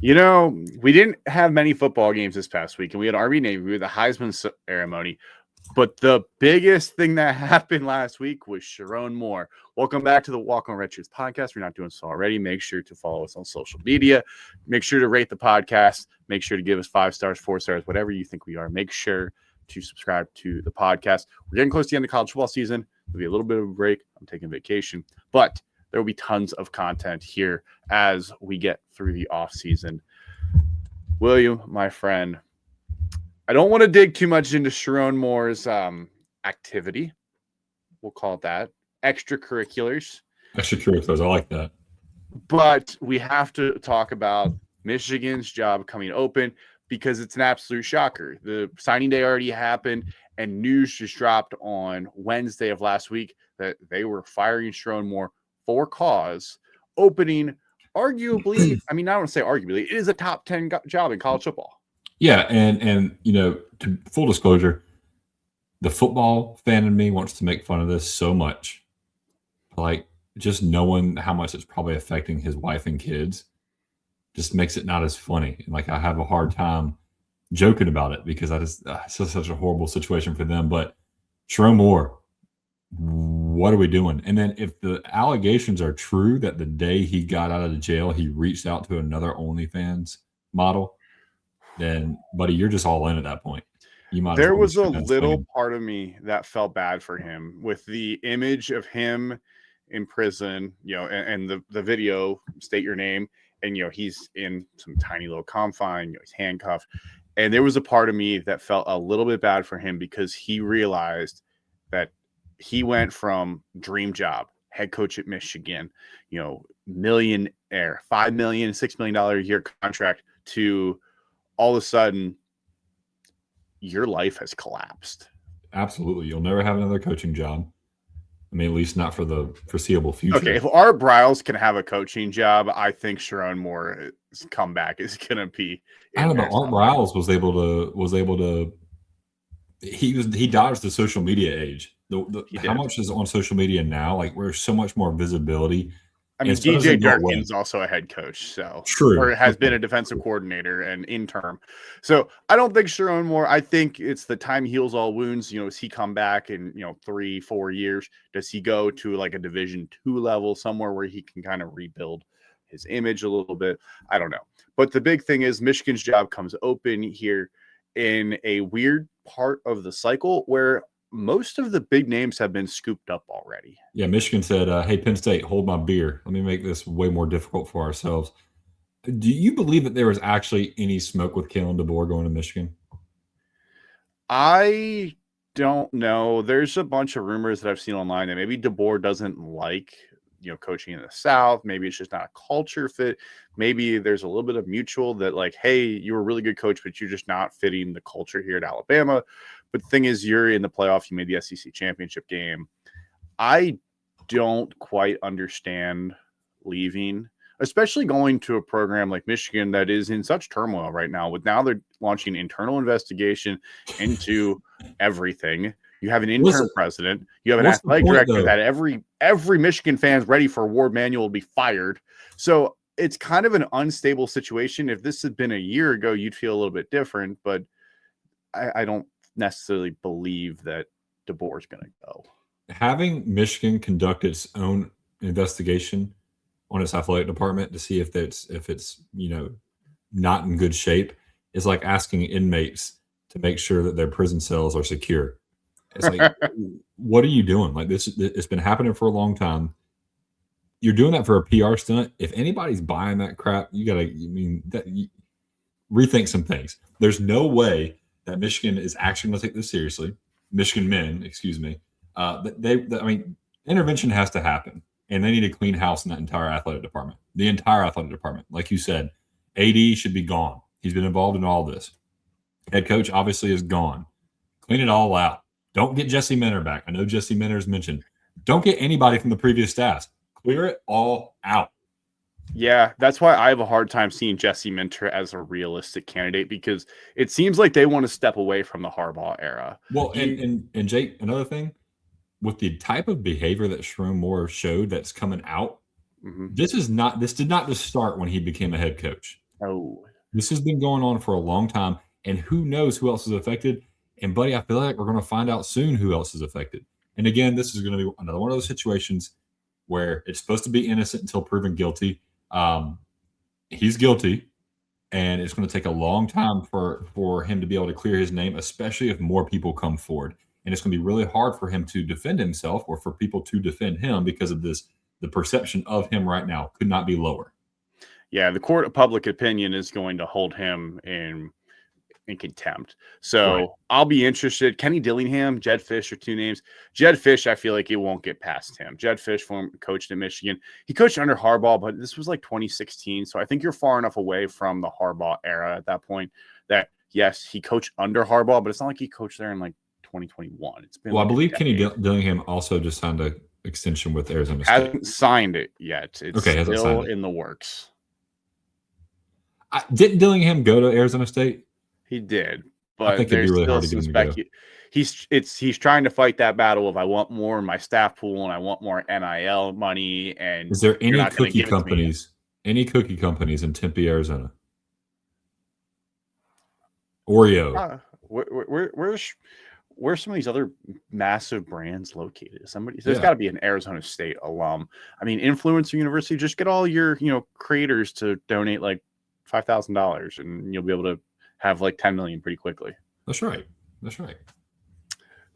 We didn't have many football games this past week, and we had Army Navy, we had the Heisman ceremony. But the biggest thing that happened last week was Sharon Moore. Welcome back to the Walk on Red Shirts podcast. If you're not doing so already, make sure to follow us on social media. Make sure to rate the podcast. Make sure to give us 5 stars, 4 stars, whatever you think we are. Make sure to subscribe to the podcast. We're getting close to the end of college football season. There'll be a little bit of a break. I'm taking vacation, but there will be tons of content here as we get through the off season. William, my friend, I don't want to dig too much into Sharon Moore's activity. We'll call it that. Extracurriculars. Extracurriculars, I like that. But we have to talk about Michigan's job coming open because it's an absolute shocker. The signing day already happened, and news just dropped on Wednesday of last week that they were firing Sharon Moore for cause, opening arguably, I don't want to say arguably, it is a top 10 job in college football. Yeah, and to full disclosure, the football fan in me wants to make fun of this so much. Like, just knowing how much it's probably affecting his wife and kids just makes it not as funny. Like, I have a hard time joking about it because it's just such a horrible situation for them. But Sharon Moore, what are we doing? And then if the allegations are true that the day he got out of the jail, he reached out to another OnlyFans model, then, buddy, you're just all in at that point. There was a little part of me that felt bad for him with the image of him in prison, and the video, state your name, and, he's in some tiny little confine, he's handcuffed. And there was a part of me that felt a little bit bad for him because he realized that he went from dream job, head coach at Michigan, millionaire, $5 million, $6 million a year contract, to all of a sudden your life has collapsed. Absolutely. You'll never have another coaching job. At least not for the foreseeable future. Okay, if Art Briles can have a coaching job, I think Sharon Moore's comeback is going to be. I don't know. Art Briles was able to. He dodged the social media age. How much is on social media now? Like, we're so much more visibility. DJ Durkin's also a head coach, so true, or has been a defensive coordinator and interim. So I don't think Sharon Moore. I think it's the time heals all wounds. Does he come back in 3-4 years? Does he go to like a Division II level somewhere where he can kind of rebuild his image a little bit? I don't know. But the big thing is Michigan's job comes open here in a weird part of the cycle where most of the big names have been scooped up already. Yeah, Michigan said, hey, Penn State, hold my beer. Let me make this way more difficult for ourselves. Do you believe that there was actually any smoke with Kalen DeBoer going to Michigan? I don't know. There's a bunch of rumors that I've seen online that maybe DeBoer doesn't like, coaching in the South. Maybe it's just not a culture fit. Maybe there's a little bit of mutual that like, hey, you were a really good coach, but you're just not fitting the culture here at Alabama. But the thing is, you're in the playoff. You made the SEC championship game. I don't quite understand leaving, especially going to a program like Michigan that is in such turmoil right now. Now they're launching internal investigation into everything. You have an interim president. You have an athletic director that every Michigan fan's ready for Ward Manuel to be fired. So it's kind of an unstable situation. If this had been a year ago, you'd feel a little bit different. But I don't necessarily believe that DeBoer's going to go. Having Michigan conduct its own investigation on its athletic department to see if it's not in good shape is like asking inmates to make sure that their prison cells are secure. It's like, what are you doing? Like, this, it's been happening for a long time. You're doing that for a PR stunt. If anybody's buying that crap, you got to rethink some things. There's no way that Michigan is actually going to take this seriously. Michigan men, excuse me. Intervention has to happen, and they need a clean house in that entire athletic department. The entire athletic department, like you said, AD should be gone. He's been involved in all this. Head coach obviously is gone. Clean it all out. Don't get Jesse Minter back. I know Jesse Minter is mentioned. Don't get anybody from the previous staff. Clear it all out. Yeah, that's why I have a hard time seeing Jesse Minter as a realistic candidate because it seems like they want to step away from the Harbaugh era. Well, and Jake, another thing, with the type of behavior that Sharon Moore showed that's coming out, this did not just start when he became a head coach. Oh, This has been going on for a long time, and who knows who else is affected. And, buddy, I feel like we're going to find out soon who else is affected. And again, this is going to be another one of those situations where it's supposed to be innocent until proven guilty. He's guilty, and it's going to take a long time for him to be able to clear his name, especially if more people come forward. And it's going to be really hard for him to defend himself or for people to defend him because of this. The perception of him right now could not be lower. Yeah, the court of public opinion is going to hold him in contempt. So Right. I'll be interested. Kenny Dillingham, Jed Fish are two names. Jed Fish, I feel like it won't get past him. Jed Fish coached at Michigan. He coached under Harbaugh, but this was like 2016. So I think you're far enough away from the Harbaugh era at that point that, yes, he coached under Harbaugh, but it's not like he coached there in like 2021. It's been Well, I like believe Kenny Dillingham also just signed an extension with Arizona State. hasn't signed it yet. It's still in the works. Didn't Dillingham go to Arizona State? He did, but I think it'd be really hard to get him to go. He's trying to fight that battle of I want more in my staff pool and I want more NIL money. And is there any cookie companies? Any cookie companies in Tempe, Arizona? Oreo. Where's some of these other massive brands located? There's got to be an Arizona State alum. I mean, Influencer University. Just get all your creators to donate like $5,000, and you'll be able to have like 10 million pretty quickly. That's right.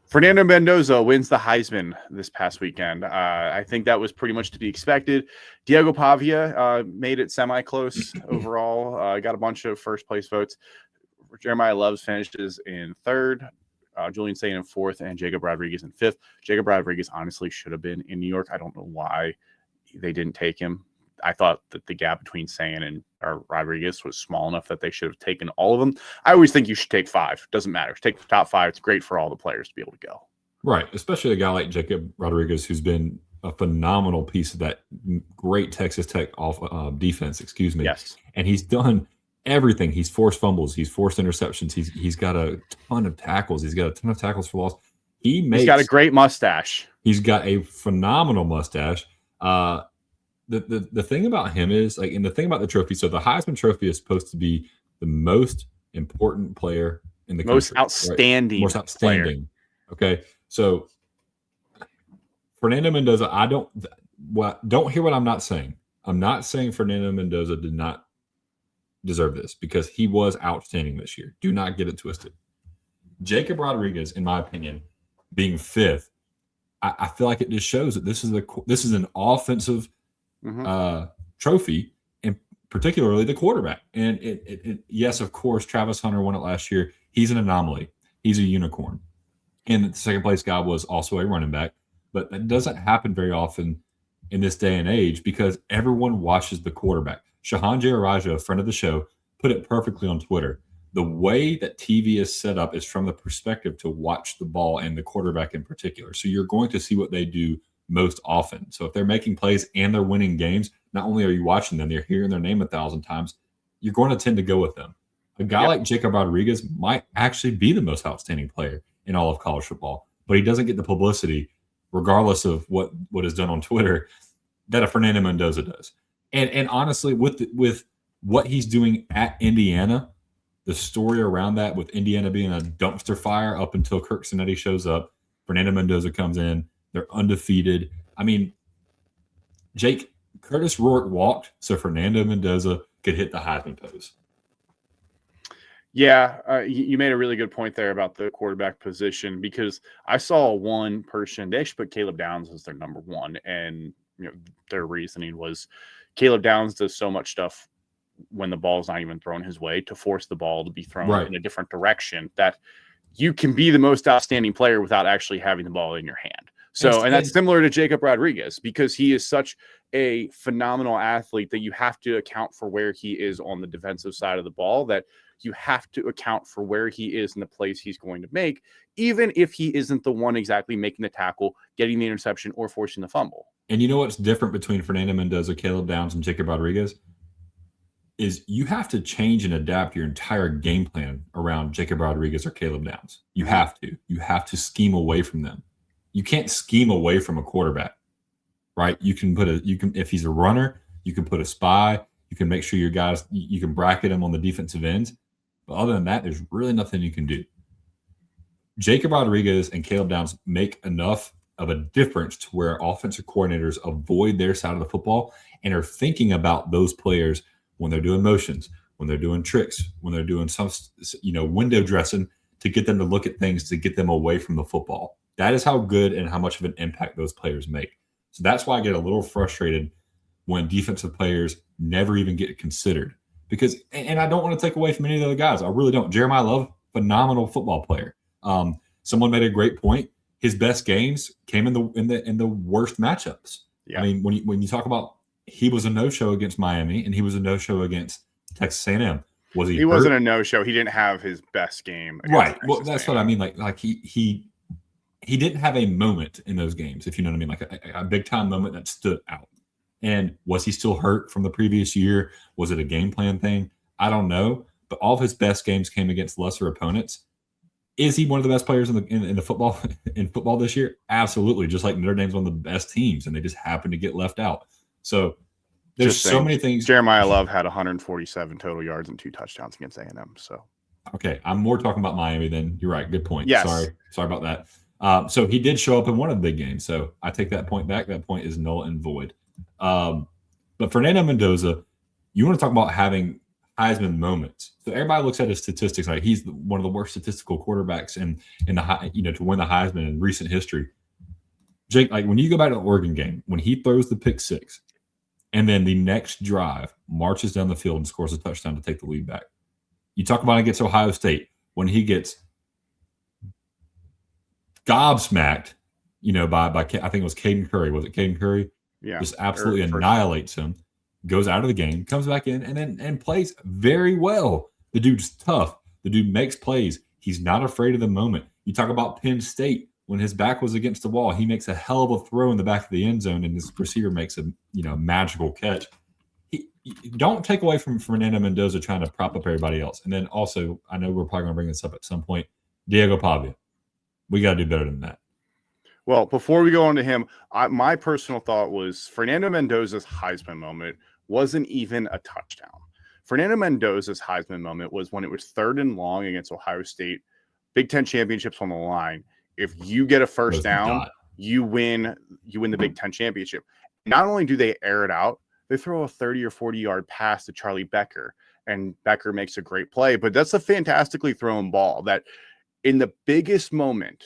Fernando Mendoza wins the Heisman this past weekend. I think that was pretty much to be expected. Diego Pavia made it semi-close overall. Got a bunch of first-place votes. Jeremiah Loves finishes in third. Julian Sayin in fourth, and Jacob Rodriguez in fifth. Jacob Rodriguez honestly should have been in New York. I don't know why they didn't take him. I thought that the gap between Sayin and Rodriguez was small enough that they should have taken all of them. I always think you should take 5. Doesn't matter. Take the top 5. It's great for all the players to be able to go. Right, especially a guy like Jacob Rodriguez, who's been a phenomenal piece of that great Texas Tech defense. Yes, and he's done everything. He's forced fumbles. He's forced interceptions. He's got a ton of tackles. He's got a ton of tackles for loss. He's got a great mustache. He's got a phenomenal mustache. The thing about him is and the thing about the trophy. So the Heisman Trophy is supposed to be the most important player in the most country, outstanding, right? Most outstanding. Player. Okay, so Fernando Mendoza. Don't hear what I'm not saying. I'm not saying Fernando Mendoza did not deserve this because he was outstanding this year. Do not get it twisted. Jacob Rodriguez, in my opinion, being fifth, I feel like it just shows that this is an offensive trophy, and particularly the quarterback. And yes, of course, Travis Hunter won it last year. He's an anomaly. He's a unicorn. And the second place guy was also a running back. But that doesn't happen very often in this day and age because everyone watches the quarterback. Shahan Jayaraja, a friend of the show, put it perfectly on Twitter. The way that TV is set up is from the perspective to watch the ball and the quarterback in particular. So you're going to see what they do most often. So if they're making plays and they're winning games, not only are you watching them, you're hearing their name 1,000 times, you're going to tend to go with them. A guy like Jacob Rodriguez might actually be the most outstanding player in all of college football, but he doesn't get the publicity, regardless of what is done on Twitter, that a Fernando Mendoza does. And honestly, with what he's doing at Indiana, the story around that with Indiana being a dumpster fire up until Kirk Cinetti shows up, Fernando Mendoza comes in, they're undefeated. I mean, Jake, Curtis Rourke walked so Fernando Mendoza could hit the Heisman pose. Yeah, you made a really good point there about the quarterback position because I saw one person, they actually put Caleb Downs as their number one, and their reasoning was Caleb Downs does so much stuff when the ball's not even thrown his way to force the ball to be thrown in a different direction that you can be the most outstanding player without actually having the ball in your hand. So, and that's similar to Jacob Rodriguez because he is such a phenomenal athlete that you have to account for where he is on the defensive side of the ball, that you have to account for where he is in the plays he's going to make, even if he isn't the one exactly making the tackle, getting the interception, or forcing the fumble. And you know what's different between Fernando Mendoza, Caleb Downs, and Jacob Rodriguez? Is you have to change and adapt your entire game plan around Jacob Rodriguez or Caleb Downs. You have to. You have to scheme away from them. You can't scheme away from a quarterback, right? You can if he's a runner, you can put a spy, You can make sure your guys, you can bracket them on the defensive ends. But other than that, there's really nothing you can do. Jacob Rodriguez and Caleb Downs make enough of a difference to where offensive coordinators avoid their side of the football and are thinking about those players when they're doing motions, when they're doing tricks, when they're doing some, window dressing to get them to look at things to get them away from the football. That is how good and how much of an impact those players make. So that's why I get a little frustrated when defensive players never even get considered. Because, and I don't want to take away from any of the other guys. I really don't. Jeremiah Love, phenomenal football player. Someone made a great point. His best games came in the worst matchups. Yeah. I mean, when you talk about, he was a no-show against Miami and he was a no-show against Texas A&M. Was he? He wasn't a no-show. He didn't have his best game. Right. Texas well, that's A&M. What I mean. Like he didn't have a moment in those games, if you know what I mean, like a big-time moment that stood out. And was he still hurt from the previous year? Was it a game plan thing? I don't know. But all of his best games came against lesser opponents. Is he one of the best players in the football in football this year? Absolutely. Just like Notre Dame's one of the best teams, and they just happen to get left out. So there's so many things. Jeremiah Love had 147 total yards and 2 touchdowns against A&M. So okay, I'm more talking about Miami than you're right. Good point. Yes. Sorry about that. So he did show up in one of the big games. So I take that point back. That point is null and void. But Fernando Mendoza, you want to talk about having Heisman moments. So everybody looks at his statistics like he's one of the worst statistical quarterbacks in the to win the Heisman in recent history. Jake, like when you go back to the Oregon game, when he throws the pick 6, and then the next drive marches down the field and scores a touchdown to take the lead back. You talk about against Ohio State when he gets gobsmacked, by I think it was Caden Curry. Was it Caden Curry? Yeah, just absolutely annihilates him. Goes out of the game, comes back in, and plays very well. The dude's tough. The dude makes plays. He's not afraid of the moment. You talk about Penn State. When his back was against the wall, he makes a hell of a throw in the back of the end zone, and his receiver makes a magical catch. Don't take away from Fernando Mendoza trying to prop up everybody else. And then also, I know we're probably going to bring this up at some point, Diego Pavia. We got to do better than that. Well, before we go on to him, my personal thought was Fernando Mendoza's Heisman moment wasn't even a touchdown. Fernando Mendoza's Heisman moment was when it was 3rd and long against Ohio State, Big Ten championships on the line. If you get a first down, you win the Big Ten championship. Not only do they air it out, they throw a 30 or 40-yard pass to Charlie Becker, and Becker makes a great play. But that's a fantastically thrown ball that in the biggest moment,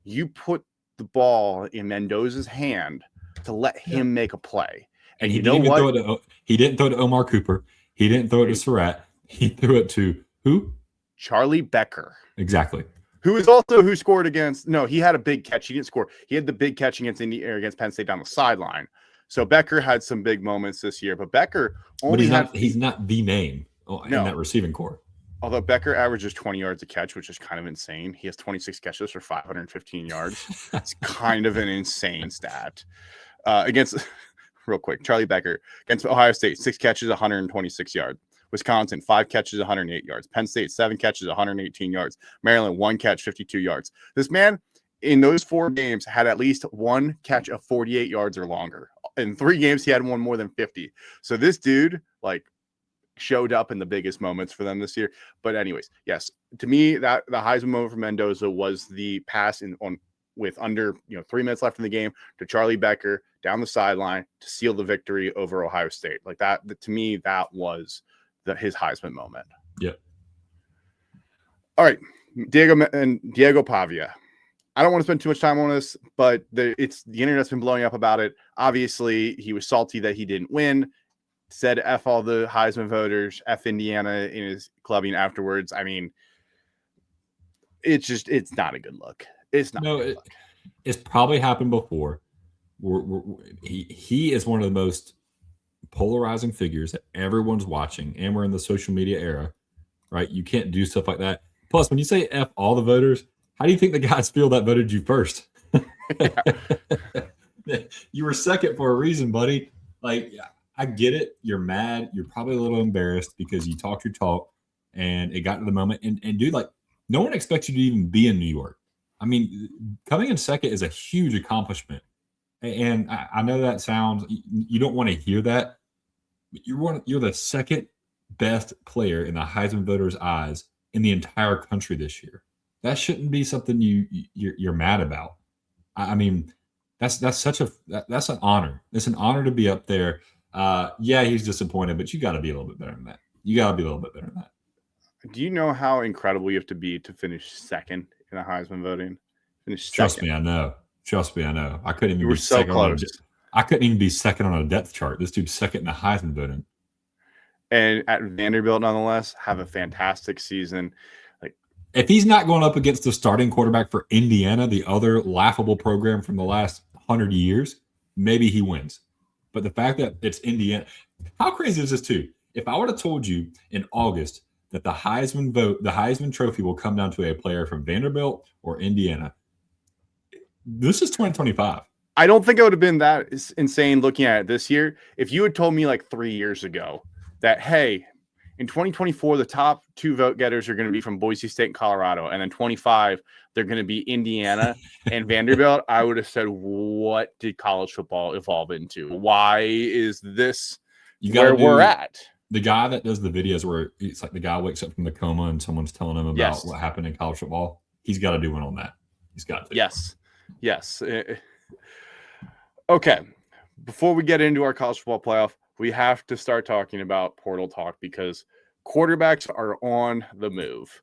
you put the ball in Mendoza's hand to let him make a play. And he didn't throw it to Omar Cooper. He didn't throw it to Surratt. He threw it to who? Charlie Becker. Exactly. Who scored against? No, he had a big catch. He didn't score. He had the big catch against Penn State down the sideline. So Becker had some big moments this year, but Becker only he's not the name in that receiving corps. Although Becker averages 20 yards a catch, which is kind of insane. He has 26 catches for 515 yards. It's kind of an insane stat. Real quick, Charlie Becker against Ohio State, 6 catches, 126 yards. Wisconsin, 5 catches, 108 yards. Penn State, 7 catches, 118 yards. Maryland, 1 catch, 52 yards. This man, in those 4 games, had at least 1 catch of 48 yards or longer. In 3 games, he had one more than 50. So this dude, showed up in the biggest moments for them this year. But anyways, yes, to me, that the Heisman moment for Mendoza was the pass with under 3 minutes left in the game to Charlie Becker down the sideline to seal the victory over Ohio State. Like that, to me, that was his Heisman moment. Yep. All right, Diego Pavia. I don't want to spend too much time on this, but the internet's been blowing up about it. Obviously, he was salty that he didn't win. Said F all the Heisman voters, F Indiana in his clubbing afterwards. I mean, it's not a good look. It's not. No, it's probably happened before. He is one of the most polarizing figures that everyone's watching, and we're in the social media era, right? You can't do stuff like that. Plus, when you say F all the voters, how do you think the guys feel that voted you first? You were second for a reason, buddy. I get it. You're mad. You're probably a little embarrassed because you talked your talk and it got to the moment. And dude, no one expects you to even be in New York. I mean, coming in second is a huge accomplishment. And I know that sounds, you don't want to hear that, You're the second best player in the Heisman voters' eyes in the entire country this year. That shouldn't be something you're mad about. I mean, that's that's an honor. It's an honor to be up there. Yeah, he's disappointed, but you got to be a little bit better than that. You got to be a little bit better than that. Do you know how incredible you have to be to finish second in the Heisman voting? Finish second. Trust me, I know. Trust me, I know. I couldn't even You were be so second close. I couldn't even be second on a depth chart. This dude's second in the Heisman voting. And at Vanderbilt, nonetheless, have a fantastic season. Like, if he's not going up against the starting quarterback for Indiana, the other laughable program from the last 100 years, maybe he wins. But the fact that it's Indiana, how crazy is this too? If I would have told you in August that the Heisman Trophy will come down to a player from Vanderbilt or Indiana, this is 2025. I don't think I would have been that insane looking at it this year. If you had told me like 3 years ago that, hey, in 2024, the top 2 vote getters are going to be from Boise State and Colorado, and then 25, they're going to be Indiana and Vanderbilt, I would have said, what did college football evolve into? Why is this where we're at? The guy that does the videos where it's like the guy wakes up from the coma and someone's telling him about what happened in college football, he's got to do one on that. He's got to. Yes. Okay. Before we get into our college football playoff, we have to start talking about portal talk because quarterbacks are on the move.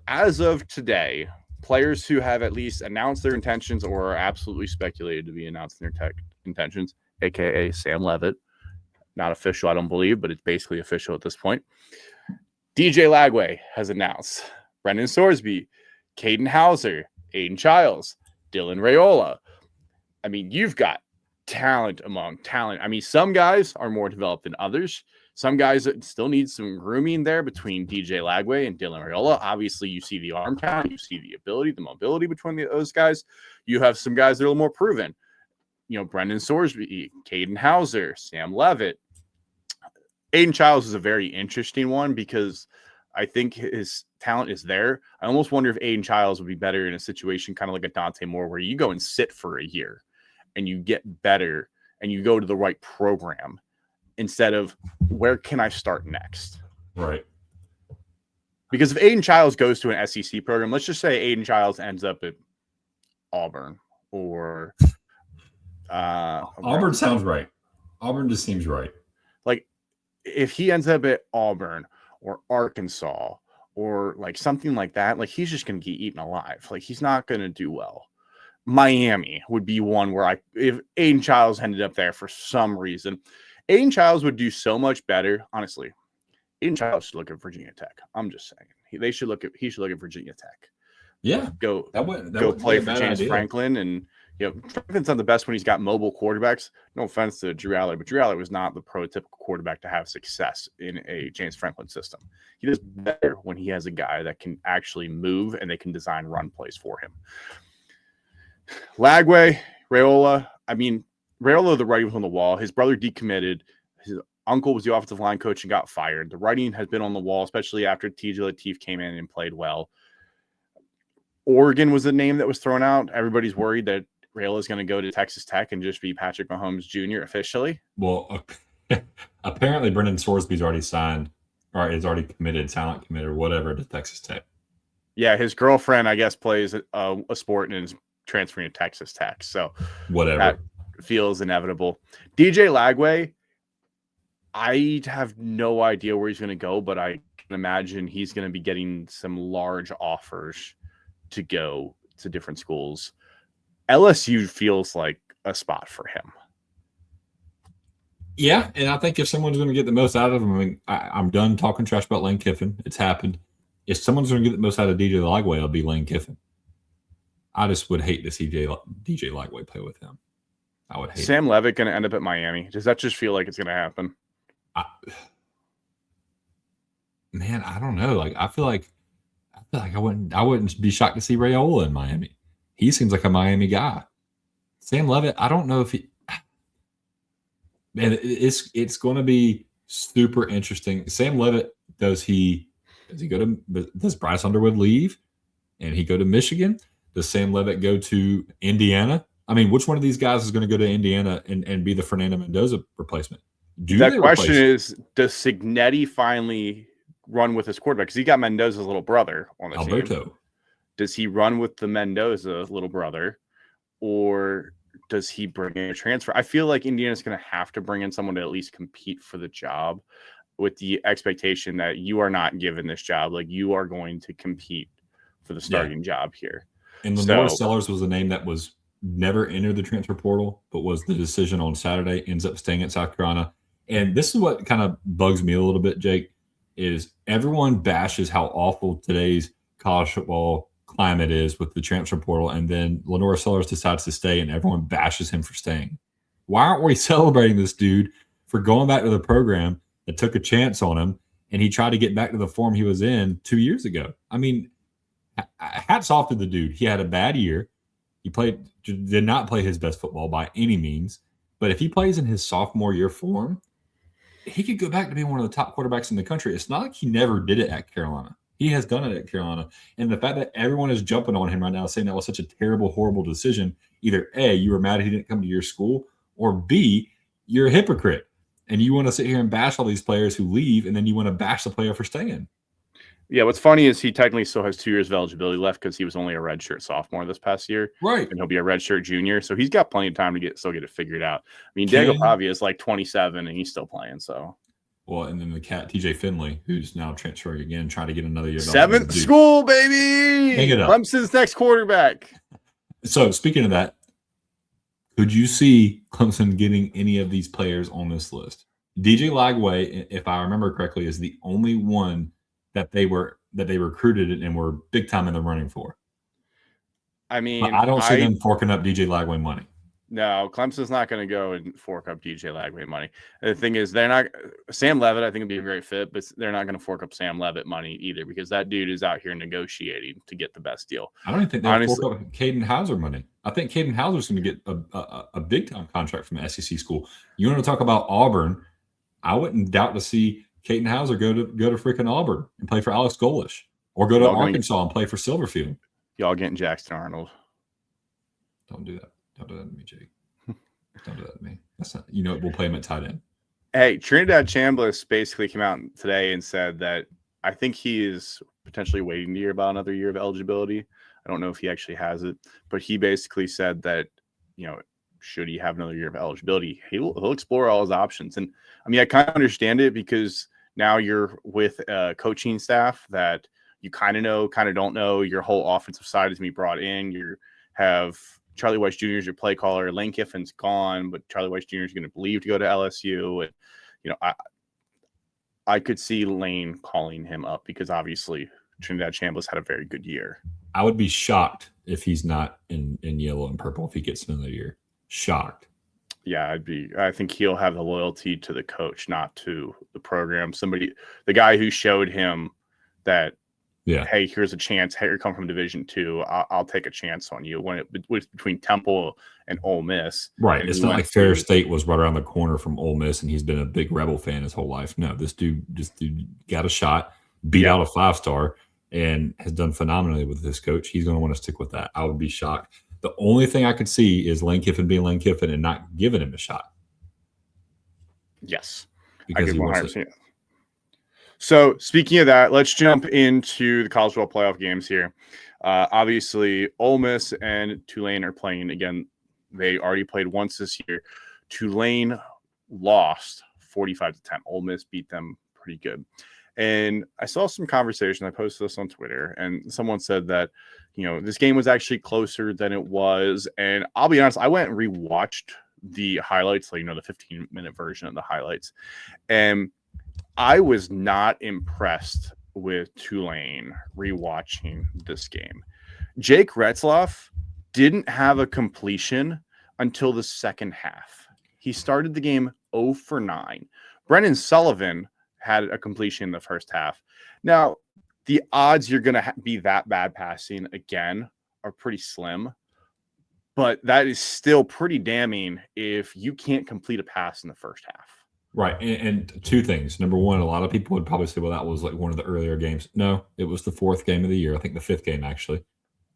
As of today, players who have at least announced their intentions or are absolutely speculated to be announcing their intentions, aka Sam Leavitt, not official, I don't believe, but it's basically official at this point. DJ Lagway has announced. Brendan Sorsby, Caden Hauser, Aiden Childs, Dylan Raiola. I mean, you've got talent among talent. I mean, some guys are more developed than others. Some guys still need some grooming there between DJ Lagway and Dylan Raiola. Obviously, you see the arm talent, you see the ability, the mobility between those guys. You have some guys that are a little more proven. You know, Brendan Sorsby, Caden Hauser, Sam Leavitt. Aiden Childs is a very interesting one because I think his talent is there. I almost wonder if Aiden Childs would be better in a situation kind of like a Dante Moore where you go and sit for a year and you get better and you go to the right program instead of where can I start next? Right. Because if Aiden Childs goes to an SEC program, let's just say Aiden Childs ends up at Auburn or Auburn sounds right. Auburn just seems right. Like if he ends up at Auburn or Arkansas or like something like that, like he's just going to get eaten alive. Like he's not going to do well. Miami would be one where if Aiden Childs ended up there for some reason, Aiden Childs would do so much better. Honestly, Aiden Childs should look at Virginia Tech. I'm just saying he should look at Virginia Tech. Yeah, go play for James Franklin, and you know Franklin's not the best when he's got mobile quarterbacks. No offense to Drew Aller, but Drew Aller was not the prototypical quarterback to have success in a James Franklin system. He does better when he has a guy that can actually move and they can design run plays for him. Lagway, Raiola. I mean, Raiola, the writing was on the wall. His brother decommitted. His uncle was the offensive line coach and got fired. The writing has been on the wall, especially after TJ Lateef came in and played well. Oregon was the name that was thrown out. Everybody's worried that Raiola is going to go to Texas Tech and just be Patrick Mahomes Jr. officially. Well, apparently Brendan Sorsby's already signed or is already committed, talent committed or whatever to Texas Tech. Yeah, his girlfriend, I guess, plays a sport and is transferring to Texas Tech. So whatever. That feels inevitable. DJ Lagway, I have no idea where he's going to go, but I can imagine he's going to be getting some large offers to go to different schools. LSU feels like a spot for him. Yeah, and I think if someone's going to get the most out of him, I mean, I'm done talking trash about Lane Kiffin. It's happened. If someone's going to get the most out of DJ Lagway, it'll be Lane Kiffin. I just would hate to see DJ Lagway play with him. I would hate Sam Leavitt going to end up at Miami. Does that just feel like it's going to happen? Man, I don't know. Like I feel like I wouldn't be shocked to see Raiola in Miami. He seems like a Miami guy. Sam Leavitt, I don't know if he. Man, it's going to be super interesting. Sam Leavitt, does Bryce Underwood leave and he go to Michigan? Does Sam Leavitt go to Indiana? I mean, which one of these guys is going to go to Indiana and be the Fernando Mendoza replacement? Do That they question replace is, does Signetti finally run with his quarterback? Because he got Mendoza's little brother on the team. Alberto? Does he run with the Mendoza little brother, or does he bring in a transfer? I feel like Indiana's going to have to bring in someone to at least compete for the job, with the expectation that you are not given this job. Like, you are going to compete for the starting job here. And Lenore Sellers was a name that was never entered the transfer portal, but was the decision on Saturday, ends up staying at South Carolina. And this is what kind of bugs me a little bit, Jake, is everyone bashes how awful today's college football climate is with the transfer portal. And then Lenore Sellers decides to stay and everyone bashes him for staying. Why aren't we celebrating this dude for going back to the program that took a chance on him and he tried to get back to the form he was in 2 years ago? I mean, hats off to the dude. He had a bad year. He did not play his best football by any means. But if he plays in his sophomore year form, he could go back to being one of the top quarterbacks in the country. It's not like he never did it at Carolina. He has done it at Carolina. And the fact that everyone is jumping on him right now, saying that was such a terrible, horrible decision, either A, you were mad he didn't come to your school, or B, you're a hypocrite. And you want to sit here and bash all these players who leave, and then you want to bash the player for staying. Yeah, what's funny is he technically still has 2 years of eligibility left because he was only a redshirt sophomore this past year. Right. And he'll be a redshirt junior. So he's got plenty of time to still get it figured out. I mean, Diego Pavia is like 27 and he's still playing. So, well, and then the cat TJ Finley, who's now transferring again, trying to get another year. 7th school, baby. Hang it up. Clemson's next quarterback. So speaking of that, could you see Clemson getting any of these players on this list? DJ Lagway, if I remember correctly, is the only one that they recruited and were big time in the running for. I mean, but I don't see them forking up DJ Lagway money. No, Clemson's not going to go and fork up DJ Lagway money. The thing is, they're not. Sam Levitt, I think, would be a great fit, but they're not going to fork up Sam Levitt money either because that dude is out here negotiating to get the best deal. I don't even think they'll fork up Caden Hauser money. I think Caden Hauser's going to get a big time contract from an SEC school. You want to talk about Auburn? I wouldn't doubt to see Caden Hauser go to freaking Auburn and play for Alex Golish, or go to Arkansas and play for Silverfield. Y'all getting Jackson Arnold? Don't do that. Don't do that to me, Jake. Don't do that to me. That's not. We'll play him at tight end. Hey, Trinidad Chambliss basically came out today and said that I think he is potentially waiting to hear about another year of eligibility. I don't know if he actually has it, but he basically said that should he have another year of eligibility, he'll explore all his options. And I mean, I kind of understand it because now you're with a coaching staff that you kind of know, kind of don't know. Your whole offensive side is being brought in. You have Charlie Weiss Jr. is your play caller. Lane Kiffin's gone, but Charlie Weiss Jr. is going to leave to go to LSU. And, I could see Lane calling him up because obviously Trinidad Chambliss had a very good year. I would be shocked if he's not in yellow and purple if he gets another year. Shocked. Yeah, I think he'll have the loyalty to the coach, not to the program. The guy who showed him that, hey, here's a chance. Hey, you come from Division II. I'll take a chance on you. When it was between Temple and Ole Miss. Right. It's not like Ferris State was right around the corner from Ole Miss and he's been a big Rebel fan his whole life. No, this dude got a shot, beat out a 5-star, and has done phenomenally with this coach. He's going to want to stick with that. I would be shocked. The only thing I could see is Lane Kiffin being Lane Kiffin and not giving him a shot. Yes. Because he 100%. So speaking of that, let's jump into the college football playoff games here. Obviously, Ole Miss and Tulane are playing again. They already played once this year. Tulane lost 45-10. Ole Miss beat them pretty good. And I saw some conversation. I posted this on Twitter, and someone said that, this game was actually closer than it was. And I'll be honest, I went and rewatched the highlights, the 15-minute version of the highlights. And I was not impressed with Tulane rewatching this game. Jake Retzloff didn't have a completion until the second half. He started the game 0 for 9. Brennan Sullivan had a completion in the first half. Now, the odds you're going to be that bad passing again are pretty slim, but that is still pretty damning if you can't complete a pass in the first half. Right. And two things. Number one, a lot of people would probably say, well, that was like one of the earlier games. No, it was the 4th game of the year. I think the 5th game, actually.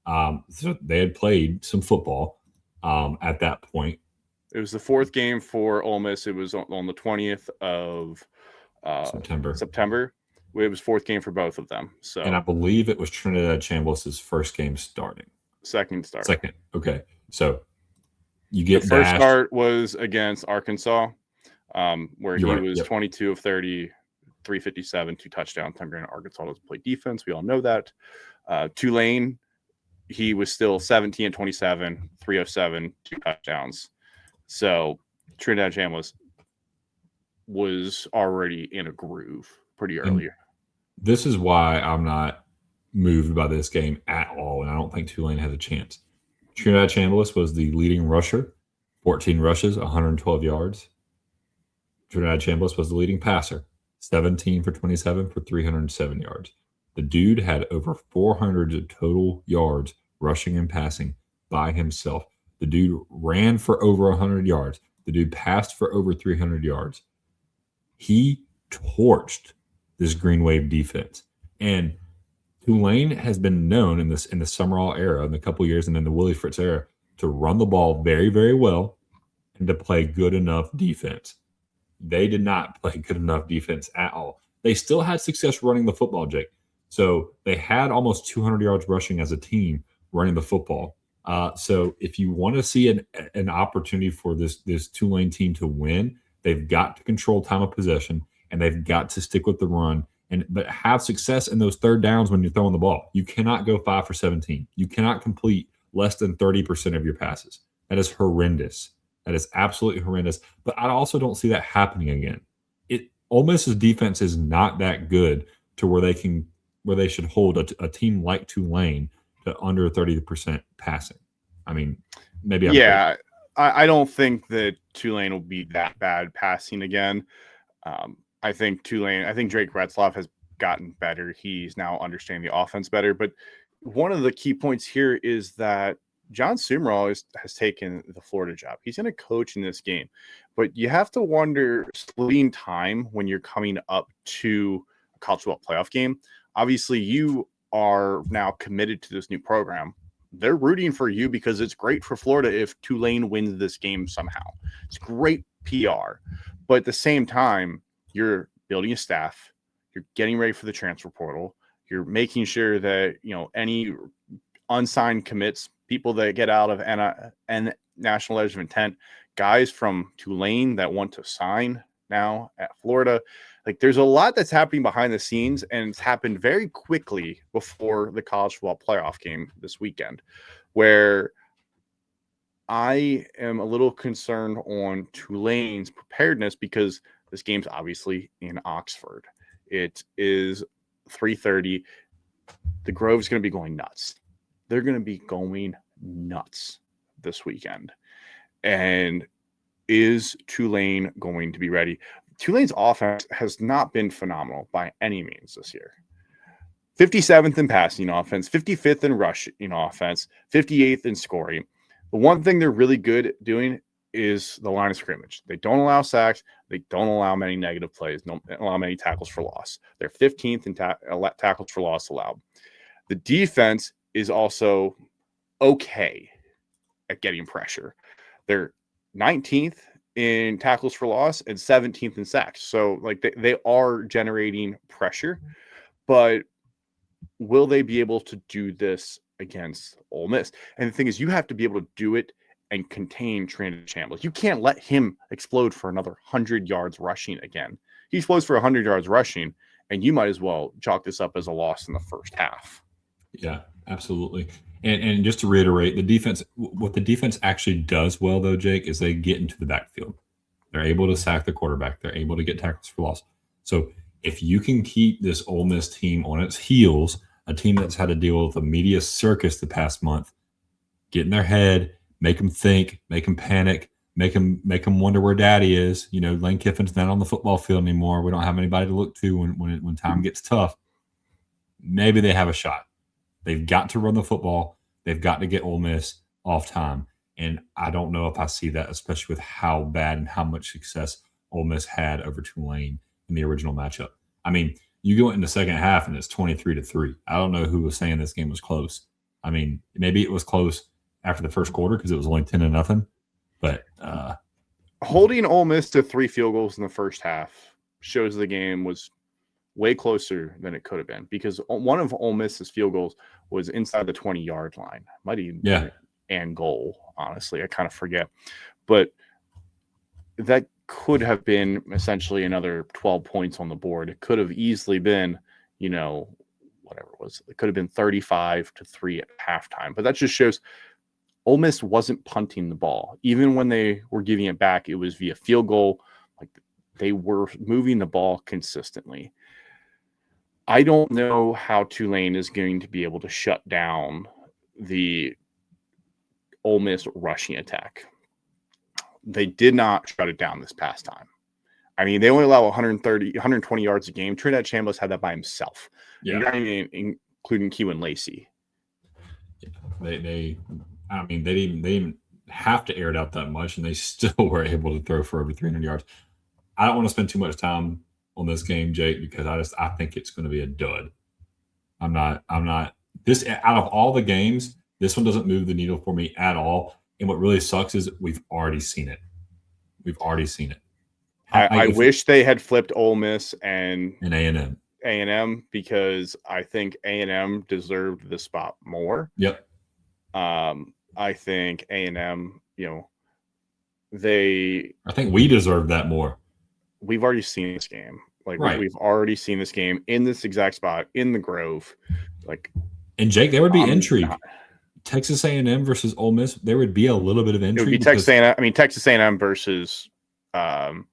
So they had played some football at that point. It was the fourth game for Ole Miss. It was on the 20th of September. It was fourth game for both of them. So, and I believe it was Trinidad Chambliss' first game starting. Second start. Second. Okay. So you get the first start was against Arkansas, where he was 22 of 30, 357, 2 touchdowns. Granted, Arkansas doesn't play defense. We all know that. Tulane, he was still 17 and 27, 307, 2 touchdowns. So Trinidad Chambliss was already in a groove pretty early. This is why I'm not moved by this game at all, and I don't think Tulane has a chance. Trinidad Chambliss was the leading rusher, 14 rushes, 112 yards. Trinidad Chambliss was the leading passer, 17 for 27 for 307 yards. The dude had over 400 total yards rushing and passing by himself. The dude ran for over 100 yards. The dude passed for over 300 yards. He torched this Green Wave defense. And Tulane has been known in the Summerall era, in a couple of years, and in the Willie Fritz era, to run the ball very, very well and to play good enough defense. They did not play good enough defense at all. They still had success running the football, Jake. So they had almost 200 yards rushing as a team running the football. So if you want to see an opportunity for this Tulane team to win, they've got to control time of possession, and they've got to stick with the run, but have success in those third downs when you're throwing the ball. You cannot go 5 for 17. You cannot complete less than 30% of your passes. That is horrendous. That is absolutely horrendous. But I also don't see that happening again. Ole Miss's defense is not that good to where they should hold a team like Tulane to under 30% passing. I mean, maybe I don't think that Tulane will be that bad passing again. I think Drake Retzloff has gotten better. He's now understanding the offense better. But one of the key points here is that John Sumrall has taken the Florida job. He's going to coach in this game. But you have to wonder, splitting time when you're coming up to a college football playoff game. Obviously, you are now committed to this new program. They're rooting for you because it's great for Florida if Tulane wins this game somehow. It's great PR. But at the same time, you're building a staff. You're getting ready for the transfer portal. You're making sure that, any unsigned commits, people that get out of and national letters of intent, guys from Tulane that want to sign now at Florida. Like, there's a lot that's happening behind the scenes, and it's happened very quickly before the college football playoff game this weekend, where I am a little concerned on Tulane's preparedness because this game's obviously in Oxford. It is 3:30. The Grove's going to be going nuts. They're going to be going nuts this weekend. And is Tulane going to be ready? Tulane's offense has not been phenomenal by any means this year. 57th in passing offense, 55th in rushing offense, 58th in scoring. The one thing they're really good at doing is the line of scrimmage. They don't allow sacks. They don't allow many negative plays. Don't allow many tackles for loss. They're 15th in tackles for loss allowed. The defense is also okay at getting pressure. They're 19th in tackles for loss and 17th in sacks. So, they are generating pressure, but will they be able to do this against Ole Miss? And the thing is, you have to be able to do it and contain Trinidad Chambliss. You can't let him explode for another 100 yards rushing again. He explodes for 100 yards rushing, and you might as well chalk this up as a loss in the first half. Yeah, absolutely. And just to reiterate, what the defense actually does well, though, Jake, is they get into the backfield. They're able to sack the quarterback. They're able to get tackles for loss. So if you can keep this Ole Miss team on its heels, a team that's had to deal with a media circus the past month, get in their head, make them think, make them panic, make them wonder where daddy is. Lane Kiffin's not on the football field anymore. We don't have anybody to look to when time gets tough. Maybe they have a shot. They've got to run the football. They've got to get Ole Miss off time. And I don't know if I see that, especially with how bad and how much success Ole Miss had over Tulane in the original matchup. I mean, you go into the second half and it's 23-3. I don't know who was saying this game was close. I mean, maybe it was close after the first quarter because it was only 10-0. But holding Ole Miss to 3 field goals in the first half shows the game was way closer than it could have been, because one of Ole Miss's field goals was inside the 20-yard line. Might even be and goal, honestly. I kind of forget. But that could have been essentially another 12 points on the board. It could have easily been, whatever it was. It could have been 35-3 at halftime. But that just shows Ole Miss wasn't punting the ball. Even when they were giving it back, it was via field goal. Like, they were moving the ball consistently. I don't know how Tulane is going to be able to shut down the Ole Miss rushing attack. They did not shut it down this past time. I mean, they only allow 120 yards a game. Trinidad Chambliss had that by himself. Yeah. Not even including Keelan Lacey. They didn't even have to air it out that much, and they still were able to throw for over 300 yards. I don't want to spend too much time on this game, Jake, because I think it's going to be a dud. I'm not this out of all the games, this one doesn't move the needle for me at all. And what really sucks is we've already seen it. I wish they had flipped Ole Miss and A&M. A&M, because I think A&M deserved the spot more. Yep. I think A&M, I think we deserve that more. We've already seen this game. We've already seen this game in this exact spot in the Grove. And Jake, there would be intrigue. Texas A&M versus Ole Miss, there would be a little bit of intrigue. It would be Texas A&M versus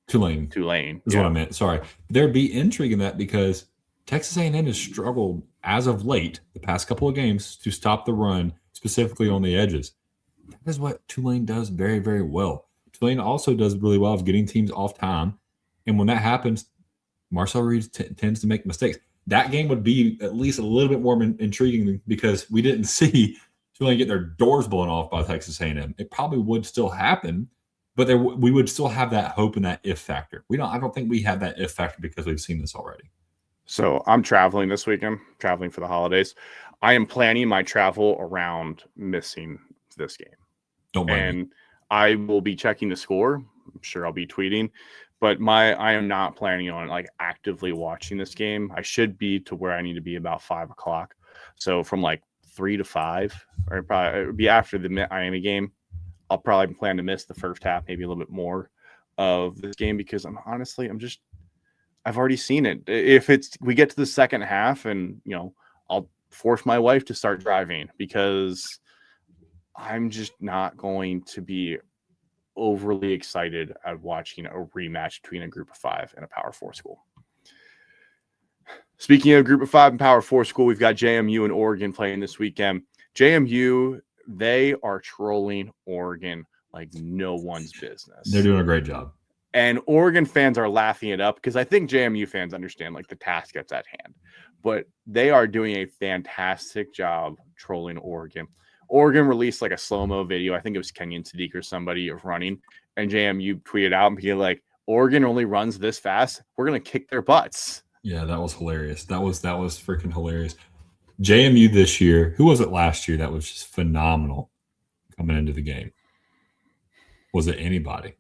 Tulane. Tulane is what I meant. Sorry, there'd be intrigue in that because Texas A&M has struggled as of late, the past couple of games, to stop the run, specifically on the edges. That is what Tulane does very, very well. Tulane also does really well of getting teams off time, and when that happens, Marcel Reed tends to make mistakes. That game would be at least a little bit more intriguing because we didn't see Tulane get their doors blown off by Texas A&M. It probably would still happen, but we would still have that hope and that if factor. I don't think we have that if factor because we've seen this already. So I'm traveling this weekend, traveling for the holidays. I am planning my travel around missing this game. Don't blame me. I will be checking the score. I'm sure I'll be tweeting, but I am not planning on actively watching this game. I should be to where I need to be about 5:00. So from 3 to 5, or probably it would be after the Miami game, I'll probably plan to miss the first half, maybe a little bit more of this game, because I've already seen it. If we get to the second half and, I'll force my wife to start driving, because I'm just not going to be overly excited at watching a rematch between a group of 5 and a Power 4 school. Speaking of group of 5 and Power 4 school, we've got JMU and Oregon playing this weekend. JMU, they are trolling Oregon like no one's business. They're doing a great job. And Oregon fans are laughing it up because I think JMU fans understand the task that's at hand. But they are doing a fantastic job trolling Oregon. Oregon released a slow-mo video. I think it was Kenyon Sadiq or somebody of running. And JMU tweeted out and being like, Oregon only runs this fast. We're going to kick their butts. Yeah, that was hilarious. That was freaking hilarious. JMU this year, who was it last year that was just phenomenal coming into the game? Was it anybody?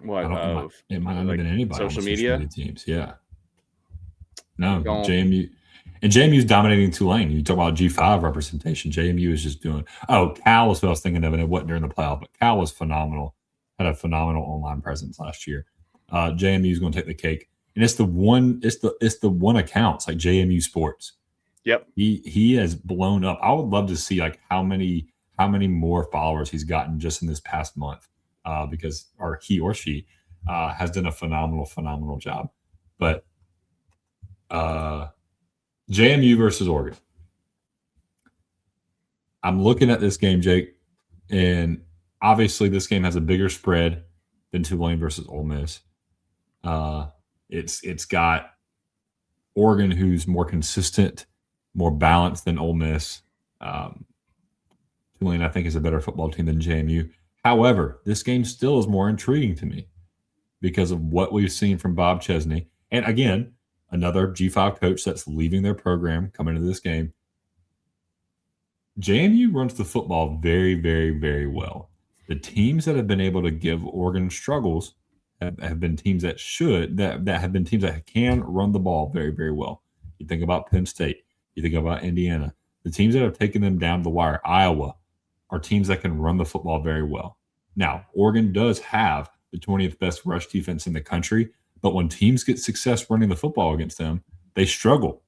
What? It might not have been anybody. Social media teams, yeah. No, JMU. And JMU's dominating Tulane. You talk about G5 representation. JMU is just doing. Oh, Cal was what I was thinking of, and it wasn't during the playoff, but Cal was phenomenal. Had a phenomenal online presence last year. JMU is going to take the cake, and it's the one. It's the one account. It's like JMU Sports. Yep. He has blown up. I would love to see how many more followers he's gotten just in this past month, because he or she has done a phenomenal job. But JMU versus Oregon. I'm looking at this game, Jake, and obviously this game has a bigger spread than Tulane versus Ole Miss. It's got Oregon, who's more consistent, more balanced than Ole Miss. Tulane, I think, is a better football team than JMU. However, this game still is more intriguing to me because of what we've seen from Bob Chesney. And again, another G5 coach that's leaving their program coming into this game. JMU runs the football very, very, very well. The teams that have been able to give Oregon struggles have been teams that have been teams that can run the ball very, very well. You think about Penn State, you think about Indiana. The teams that have taken them down the wire, Iowa, are teams that can run the football very well. Now, Oregon does have the 20th best rush defense in the country, but when teams get success running the football against them, they struggle.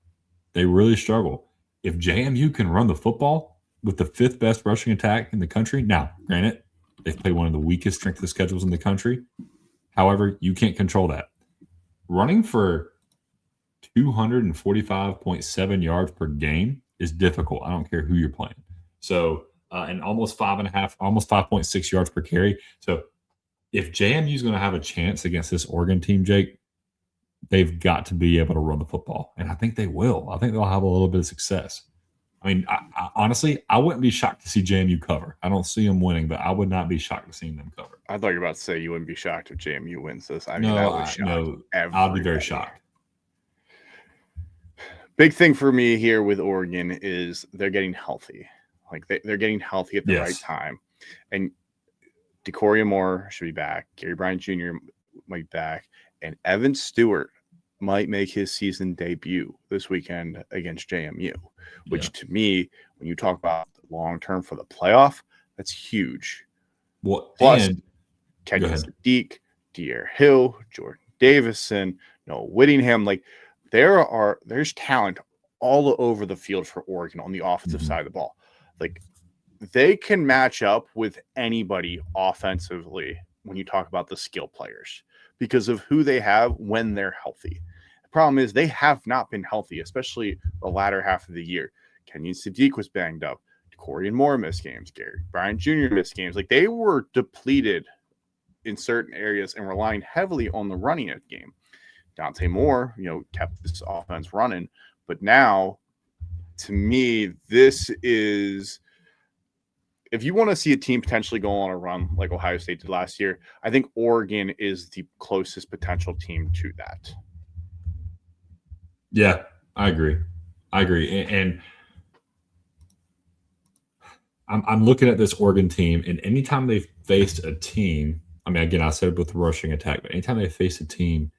They really struggle. If JMU can run the football with the 5th best rushing attack in the country, now, granted, they've played one of the weakest strength of schedules in the country. However, you can't control that. Running for 245.7 yards per game is difficult. I don't care who you're playing. So, and almost 5.6 yards per carry. So, if JMU is going to have a chance against this Oregon team, Jake, they've got to be able to run the football. And I think they will. I think they'll have a little bit of success. I mean, honestly, I wouldn't be shocked to see JMU cover. I don't see them winning, but I would not be shocked to see them cover. I thought you were about to say you wouldn't be shocked if JMU wins this. I mean, that would shock everybody. I'll be very shocked. Big thing for me here with Oregon is they're getting healthy. Like they're getting healthy at the right time. And Decoria Moore should be back. Gary Bryant Jr. might be back. And Evan Stewart might make his season debut this weekend against JMU, which to me, when you talk about long-term for the playoff, that's huge. Well, plus, Kenyon Sadiq, De'Aaron Hill, Jordan Davison, Noah Whittingham, like there's talent all over the field for Oregon on the offensive side of the ball. Like they can match up with anybody offensively when you talk about the skill players because of who they have when they're healthy. The problem is they have not been healthy, especially the latter half of the year. Kenyon Sadiq was banged up. Corey and Moore missed games. Gary Bryant Jr. missed games. Like they were depleted in certain areas and relying heavily on the running game. Dante Moore, kept this offense running. But now, to me, this is – if you want to see a team potentially go on a run like Ohio State did last year, I think Oregon is the closest potential team to that. Yeah, I agree. And I'm looking at this Oregon team, and anytime they've faced a team – I mean, again, I said it with the rushing attack, but anytime they face a team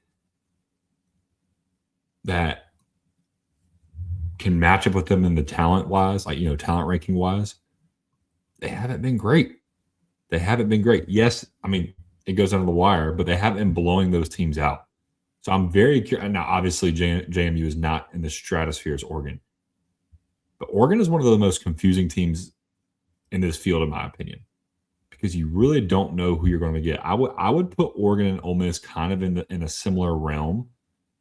that can match up with them in the talent-wise, like, talent ranking-wise, they haven't been great. Yes, I mean, it goes under the wire, but they haven't been blowing those teams out. So I'm very curious. Now, obviously, JMU is not in the stratosphere as Oregon. But Oregon is one of the most confusing teams in this field, in my opinion, because you really don't know who you're going to get. I would put Oregon and Ole Miss kind of in a similar realm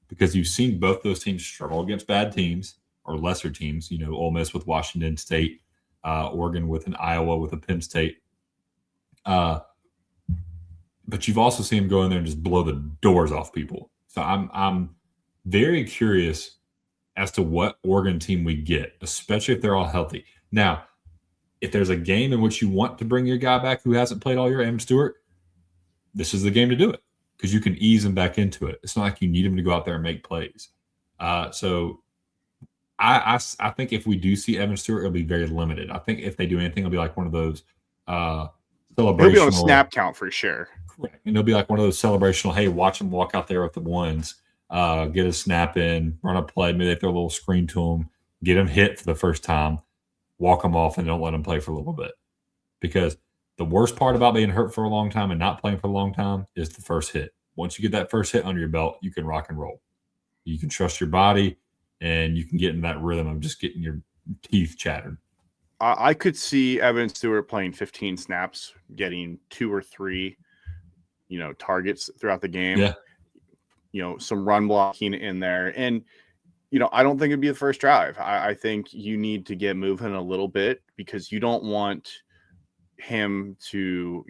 because you've seen both those teams struggle against bad teams or lesser teams. Ole Miss with Washington State, Oregon with an Iowa with a Penn State. But you've also seen them go in there and just blow the doors off people. So I'm very curious as to what Oregon team we get, especially if they're all healthy. Now, if there's a game in which you want to bring your guy back who hasn't played all year, Evan Stewart, this is the game to do it because you can ease him back into it. It's not like you need him to go out there and make plays. So I think if we do see Evan Stewart, it'll be very limited. I think if they do anything, it'll be like one of those celebrational. He'll be on a snap count for sure. Correct. And it'll be like one of those celebrational, hey, watch him walk out there with the ones, get a snap in, run a play. Maybe they throw a little screen to him, get him hit for the first time, walk him off, and don't let him play for a little bit. Because the worst part about being hurt for a long time and not playing for a long time is the first hit. Once you get that first hit under your belt, you can rock and roll. You can trust your body, and you can get in that rhythm of just getting your teeth chattered. I could see Evan Stewart playing 15 snaps, getting 2 or 3, targets throughout the game. Yeah. Some run blocking in there. And, I don't think it'd be the first drive. I think you need to get moving a little bit because you don't want him to,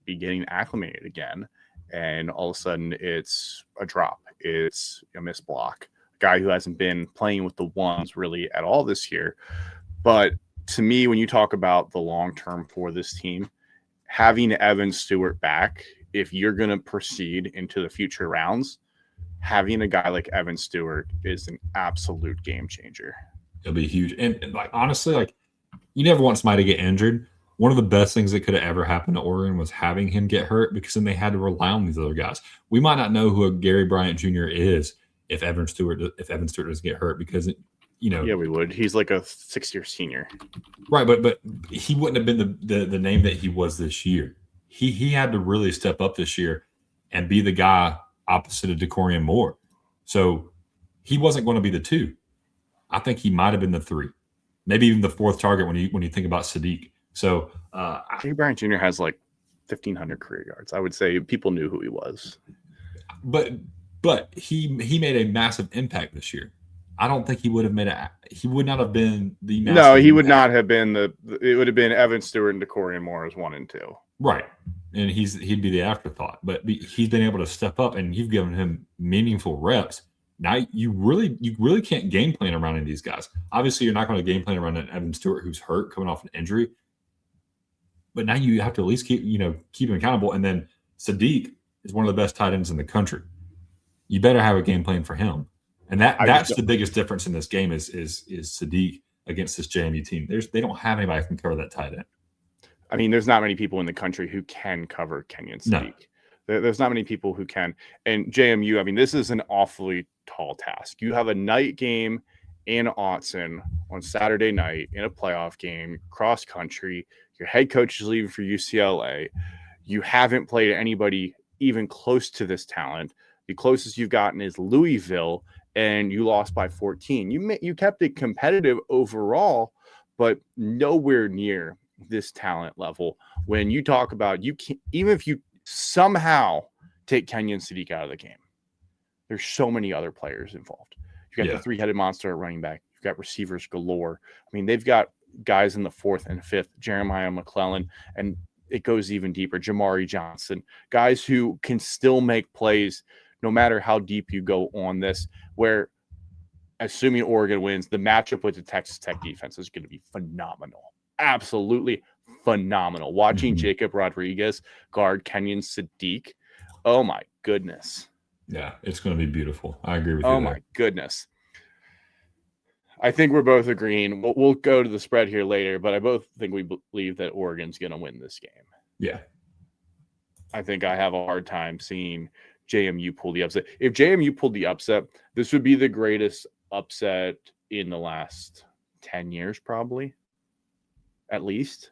be getting acclimated again. And all of a sudden it's a drop. It's a missed block. A guy who hasn't been playing with the ones really at all this year. But to me, when you talk about the long term for this team, having Evan Stewart back, if you're going to proceed into the future rounds, having a guy like Evan Stewart is an absolute game changer. It'll be huge. And like honestly, like you never want somebody to get injured one of the best things that could have ever happened to Oregon was having him get hurt, because then they had to rely on these other guys. We might not know who a Gary Bryant Jr. is if Evan Stewart doesn't get hurt, because Yeah, we would. He's like a 6-year senior. Right, but he wouldn't have been the name that he was this year. He had to really step up this year and be the guy opposite of DeCorian Moore. So he wasn't going to be the 2. I think he might have been the 3, maybe even the 4th target when you think about Sadiq. So Gary Bryant Jr. has like 1,500 career yards. I would say people knew who he was. But he made a massive impact this year. I don't think he would not have been the massive No, he would impact. not have been it would have been Evan Stewart and DeCorian Moore as 1 and 2. Right. And he'd be the afterthought. But he's been able to step up, and you've given him meaningful reps. Now you really can't game plan around any of these guys. Obviously, you're not going to game plan around an Evan Stewart who's hurt, coming off an injury. But now you have to at least keep him accountable. And then Sadiq is one of the best tight ends in the country. You better have a game plan for him. And that's the biggest difference in this game is Sadiq against this JMU team. They don't have anybody who can cover that tight end. I mean, there's not many people in the country who can cover Kenyon Sadiq. No. There's not many people who can. And JMU, I mean, this is an awfully tall task. You have a night game in Autzen on Saturday night in a playoff game, cross country. Your head coach is leaving for UCLA. You haven't played anybody even close to this talent. The closest you've gotten is Louisville, and you lost by 14. You kept it competitive overall, but nowhere near this talent level. When you talk about, you can't, even if you somehow take Kenyon Sadiq out of the game, there's so many other players involved. You've got the 3-headed monster at running back. You've got receivers galore. I mean, they've got guys in the 4th and 5th, Jeremiah McClellan, and it goes even deeper, Jamari Johnson, guys who can still make plays no matter how deep you go on this, where assuming Oregon wins, the matchup with the Texas Tech defense is going to be phenomenal. Absolutely phenomenal. Watching Jacob Rodriguez guard Kenyon Sadiq, oh my goodness. Yeah, it's going to be beautiful. I agree with you. Oh my goodness. I think we're both agreeing. We'll go to the spread here later, but I both think we believe that Oregon's going to win this game. Yeah. I think I have a hard time seeing JMU pull the upset. If JMU pulled the upset, this would be the greatest upset in the last 10 years, probably. At least.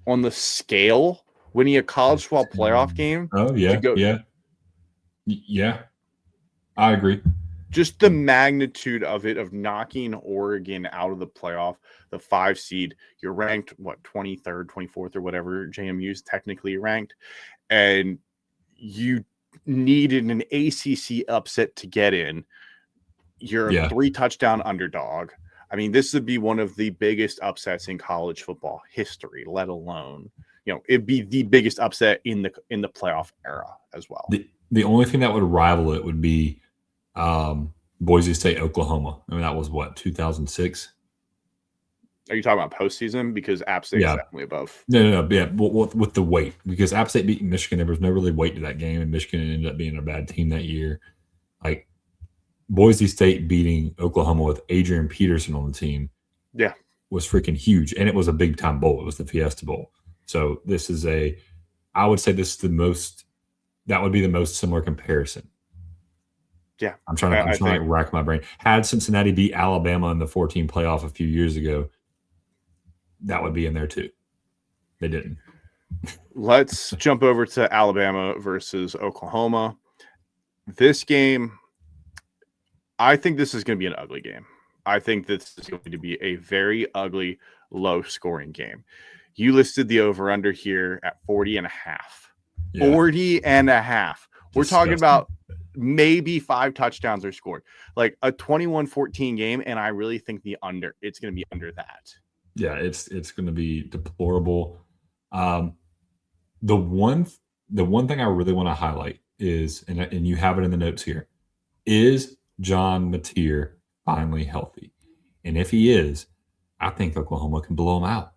On the scale, winning a college football playoff game. Oh, yeah. Yeah. I agree. Just the magnitude of it, of knocking Oregon out of the playoff, the 5 seed. You're ranked, 23rd, 24th, or whatever JMU is technically ranked. And you needed an ACC upset to get in. You're a 3-touchdown underdog. I mean, this would be one of the biggest upsets in college football history, let alone, it'd be the biggest upset in the playoff era as well. The only thing that would rival it would be Boise State, Oklahoma. I mean, that was 2006. Are you talking about postseason? Because App State is definitely above. No. Yeah, with the weight, because App State beating Michigan, there was no really weight to that game, and Michigan ended up being a bad team that year. Like Boise State beating Oklahoma with Adrian Peterson on the team, was freaking huge, and it was a big time bowl. It was the Fiesta Bowl. So this is I would say this is that would be the most similar comparison. Yeah, I'm trying to rack my brain. Had Cincinnati beat Alabama in the 14 playoff a few years ago, that would be in there too. They didn't. Let's jump over to Alabama versus Oklahoma. This game, I think this is going to be an ugly game. I think this is going to be a very ugly, low-scoring game. You listed the over-under here at 40.5. Yeah. 40.5. We're talking about maybe 5 touchdowns are scored. Like a 21-14 game, and I really think it's going to be under that. Yeah, it's going to be deplorable. The one thing I really want to highlight is, and you have it in the notes here, is John Mateer finally healthy? And if he is, I think Oklahoma can blow him out.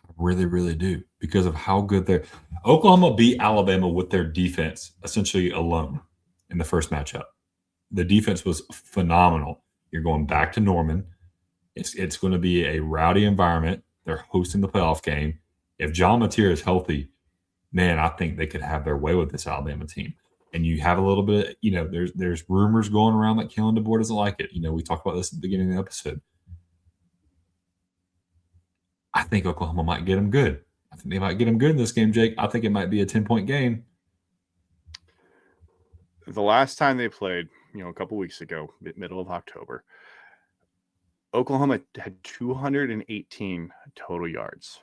I really, really do, because of how good Oklahoma beat Alabama with their defense essentially alone in the first matchup. The defense was phenomenal. You're going back to Norman. It's going to be a rowdy environment. They're hosting the playoff game. If John Mateer is healthy, man, I think they could have their way with this Alabama team. And you have a little bit, there's rumors going around that Kalen DeBoer doesn't like it. We talked about this at the beginning of the episode. I think Oklahoma might get them good. I think they might get them good in this game, Jake. I think it might be a 10-point game. The last time they played, a couple weeks ago, middle of October, Oklahoma had 218 total yards.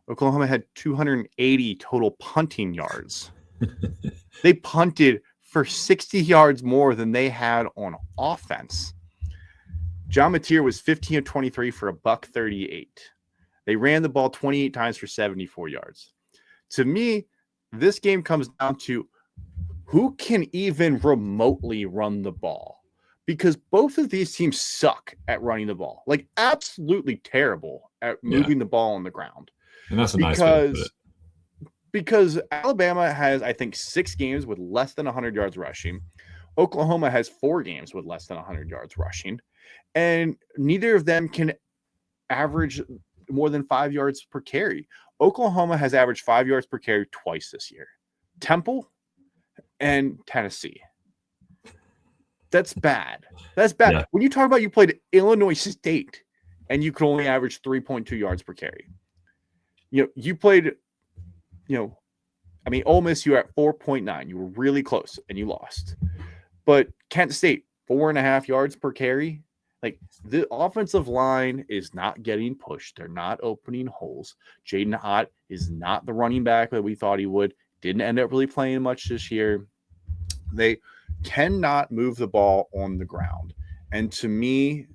Oklahoma had 280 total punting yards. They punted for 60 yards more than they had on offense. John Mateer was 15 of 23 for $138. They ran the ball 28 times for 74 yards. To me, this game comes down to who can even remotely run the ball, because both of these teams suck at running the ball, like absolutely terrible at moving the ball on the ground. And that's a nice way to put it. Because Alabama has, I think, 6 games with less than 100 yards rushing. Oklahoma has 4 games with less than 100 yards rushing. And neither of them can average more than 5 yards per carry. Oklahoma has averaged 5 yards per carry twice this year. Temple and Tennessee. That's bad. That's bad. Yeah. When you talk about you played Illinois State and you could only average 3.2 yards per carry. You played, Ole Miss, you were at 4.9. You were really close and you lost. But Kent State, 4.5 yards per carry. Like, the offensive line is not getting pushed. They're not opening holes. Jaden Ott is not the running back that we thought he would. Didn't end up really playing much this year. They cannot move the ball on the ground. And to me,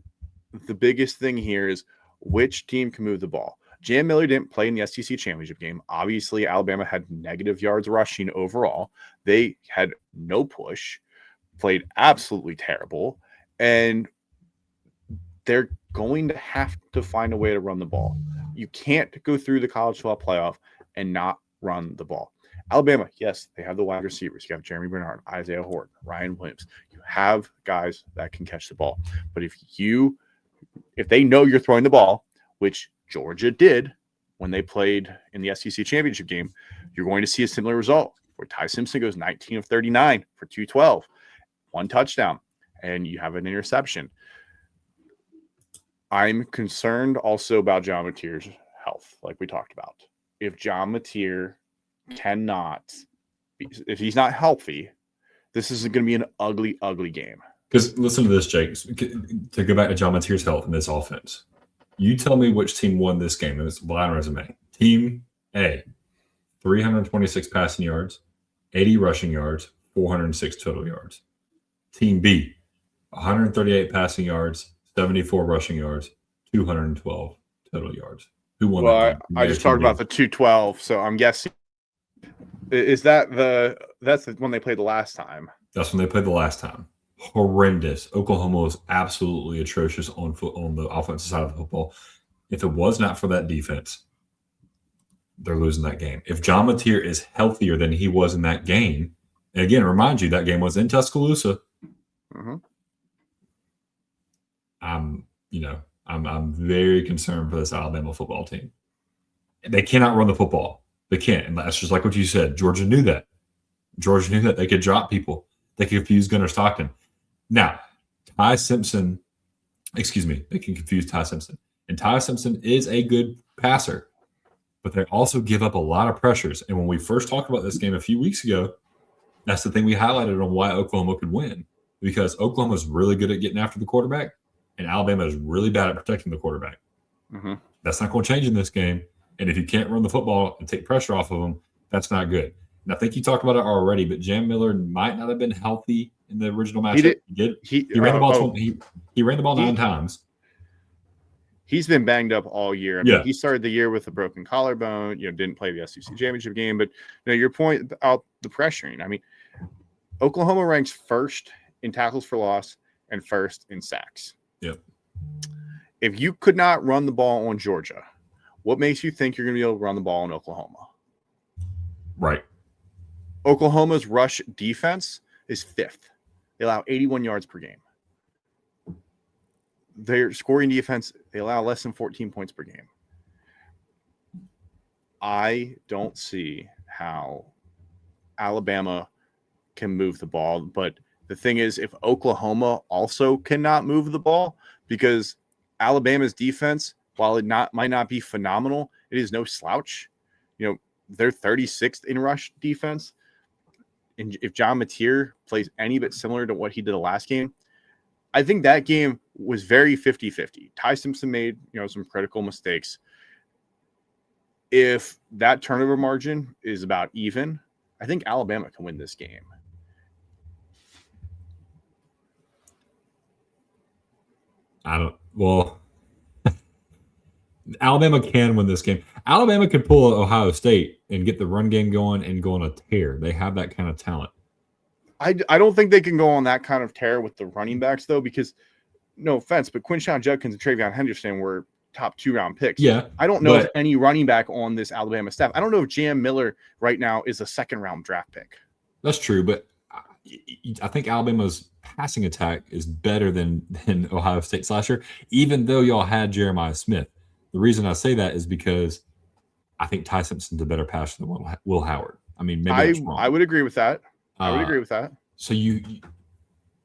the biggest thing here is which team can move the ball. Jam Miller didn't play in the SEC championship game. Obviously, Alabama had negative yards rushing overall. They had no push, played absolutely terrible, and they're going to have to find a way to run the ball. You can't go through the college football playoff and not run the ball. Alabama, yes, they have the wide receivers. You have Jeremy Bernard, Isaiah Horton, Ryan Williams. You have guys that can catch the ball. But if they know you're throwing the ball, which Georgia did when they played in the SEC championship game, you're going to see a similar result where Ty Simpson goes 19 of 39 for 212, 1 touchdown, and you have an interception. I'm concerned also about John Mateer's health, like we talked about. If John Mateer if he's not healthy, this is going to be an ugly, ugly game. Because listen to this, Jake, to go back to John Mateer's health in this offense. You tell me which team won this game in this blind resume. Team A, 326 passing yards, 80 rushing yards, 406 total yards. Team B, 138 passing yards, 74 rushing yards, 212 total yards. Who won that game? I just talked about the 212, so I'm guessing. Is that's when they played the last time? That's when they played the last time. Horrendous. Oklahoma was absolutely atrocious on the offensive side of the football. If it was not for that defense, they're losing that game. If John Mateer is healthier than he was in that game, and again, remind you, that game was in Tuscaloosa. Mm-hmm. I'm very concerned for this Alabama football team. They cannot run the football. They can't. And that's just like what you said. Georgia knew that. They could drop people. They could confuse Gunnar Stockton. Now, they can confuse Ty Simpson. And Ty Simpson is a good passer, but they also give up a lot of pressures. And when we first talked about this game a few weeks ago, that's the thing we highlighted on why Oklahoma could win. Because Oklahoma is really good at getting after the quarterback, and Alabama is really bad at protecting the quarterback. Mm-hmm. That's not going to change in this game. And if you can't run the football and take pressure off of them, that's not good. And I think you talked about it already, but Jam Miller might not have been healthy in the original matchup. He ran the ball. He ran the ball 9 times. He's been banged up all year. I mean, he started the year with a broken collarbone. Didn't play the SEC championship game. But your point about the pressuring. I mean, Oklahoma ranks first in tackles for loss and first in sacks. Yep. If you could not run the ball on Georgia, what makes you think you're going to be able to run the ball in Oklahoma? Right. Oklahoma's rush defense is 5th. They allow 81 yards per game. Their scoring defense, they allow less than 14 points per game. I don't see how Alabama can move the ball. But the thing is, if Oklahoma also cannot move the ball, because Alabama's defense, while it might not be phenomenal, it is no slouch. They're 36th in rush defense. And if John Mateer plays any bit similar to what he did the last game, I think that game was very 50-50. Ty Simpson made, some critical mistakes. If that turnover margin is about even, I think Alabama can win this game. Alabama can win this game. Alabama could pull Ohio State and get the run game going and go on a tear. They have that kind of talent. I don't think they can go on that kind of tear with the running backs, though, because no offense, but Quinshon Judkins and TreVeyon Henderson were top 2-round picks. Yeah. I don't know if any running back on this Alabama staff. I don't know if Jam Miller right now is a 2nd-round draft pick. That's true, but I think Alabama's passing attack is better than Ohio State's last year, even though y'all had Jeremiah Smith. The reason I say that is because I think Ty Simpson's a better passer than Will Howard. I mean, maybe that's wrong. I would agree with that. So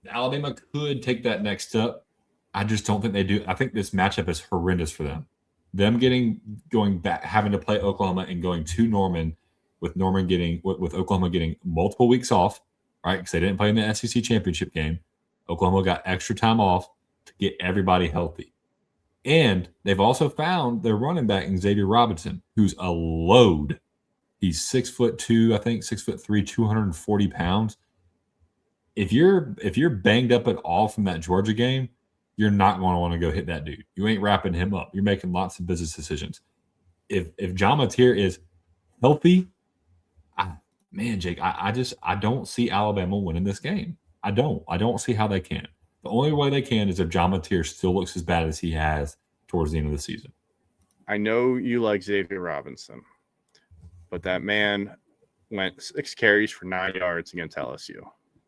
Alabama could take that next step. I just don't think they do. I think this matchup is horrendous for them. Them going back, having to play Oklahoma and going to Norman, with Oklahoma getting multiple weeks off, right? Because they didn't play in the SEC championship game. Oklahoma got extra time off to get everybody healthy. And they've also found their running back in Xavier Robinson, who's a load. He's 6'2", I think 6'3", 240 pounds. If you're banged up at all from that Georgia game, you're not going to want to go hit that dude. You ain't wrapping him up. You're making lots of business decisions. If John Mateer is healthy, Jake, I don't see Alabama winning this game. I don't see how they can. The only way they can is if John Mateer still looks as bad as he has towards the end of the season. I know you like Xavier Robinson, but that man went 6 carries for 9 yards against LSU.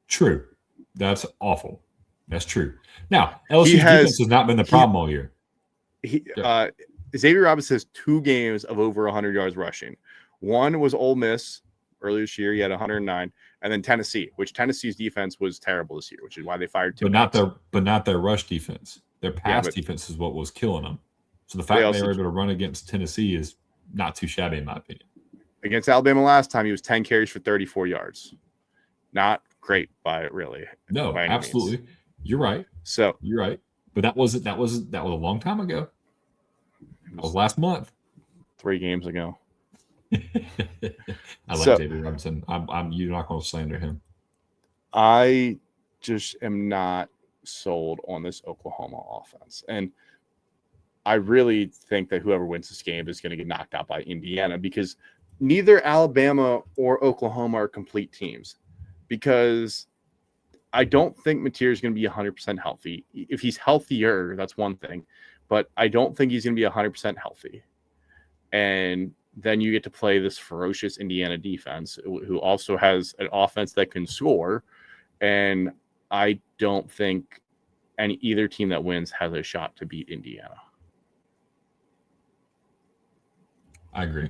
True. That's awful. That's true. Now, LSU's defense has not been the problem all year. Xavier Robinson has 2 games of over 100 yards rushing. One was Ole Miss earlier this year. He had 109. And then Tennessee, which Tennessee's defense was terrible this year, which is why they fired Tim. But not their rush defense. Their pass defense is what was killing them. So the fact they were able to run against Tennessee is not too shabby, in my opinion. Against Alabama last time, he was 10 carries for 34 yards. Not great by it, really. No, absolutely. Means. You're right. You're right. But that was a long time ago. That was last month. 3 games ago. I like David Robinson. You're not going to slander him. I just am not sold on this Oklahoma offense. And I really think that whoever wins this game is going to get knocked out by Indiana, because neither Alabama or Oklahoma are complete teams. Because I don't think Mateer is going to be 100% healthy. If he's healthier, that's one thing. But I don't think he's going to be 100% healthy. And then you get to play this ferocious Indiana defense, who also has an offense that can score. And I don't think either team that wins has a shot to beat Indiana. I agree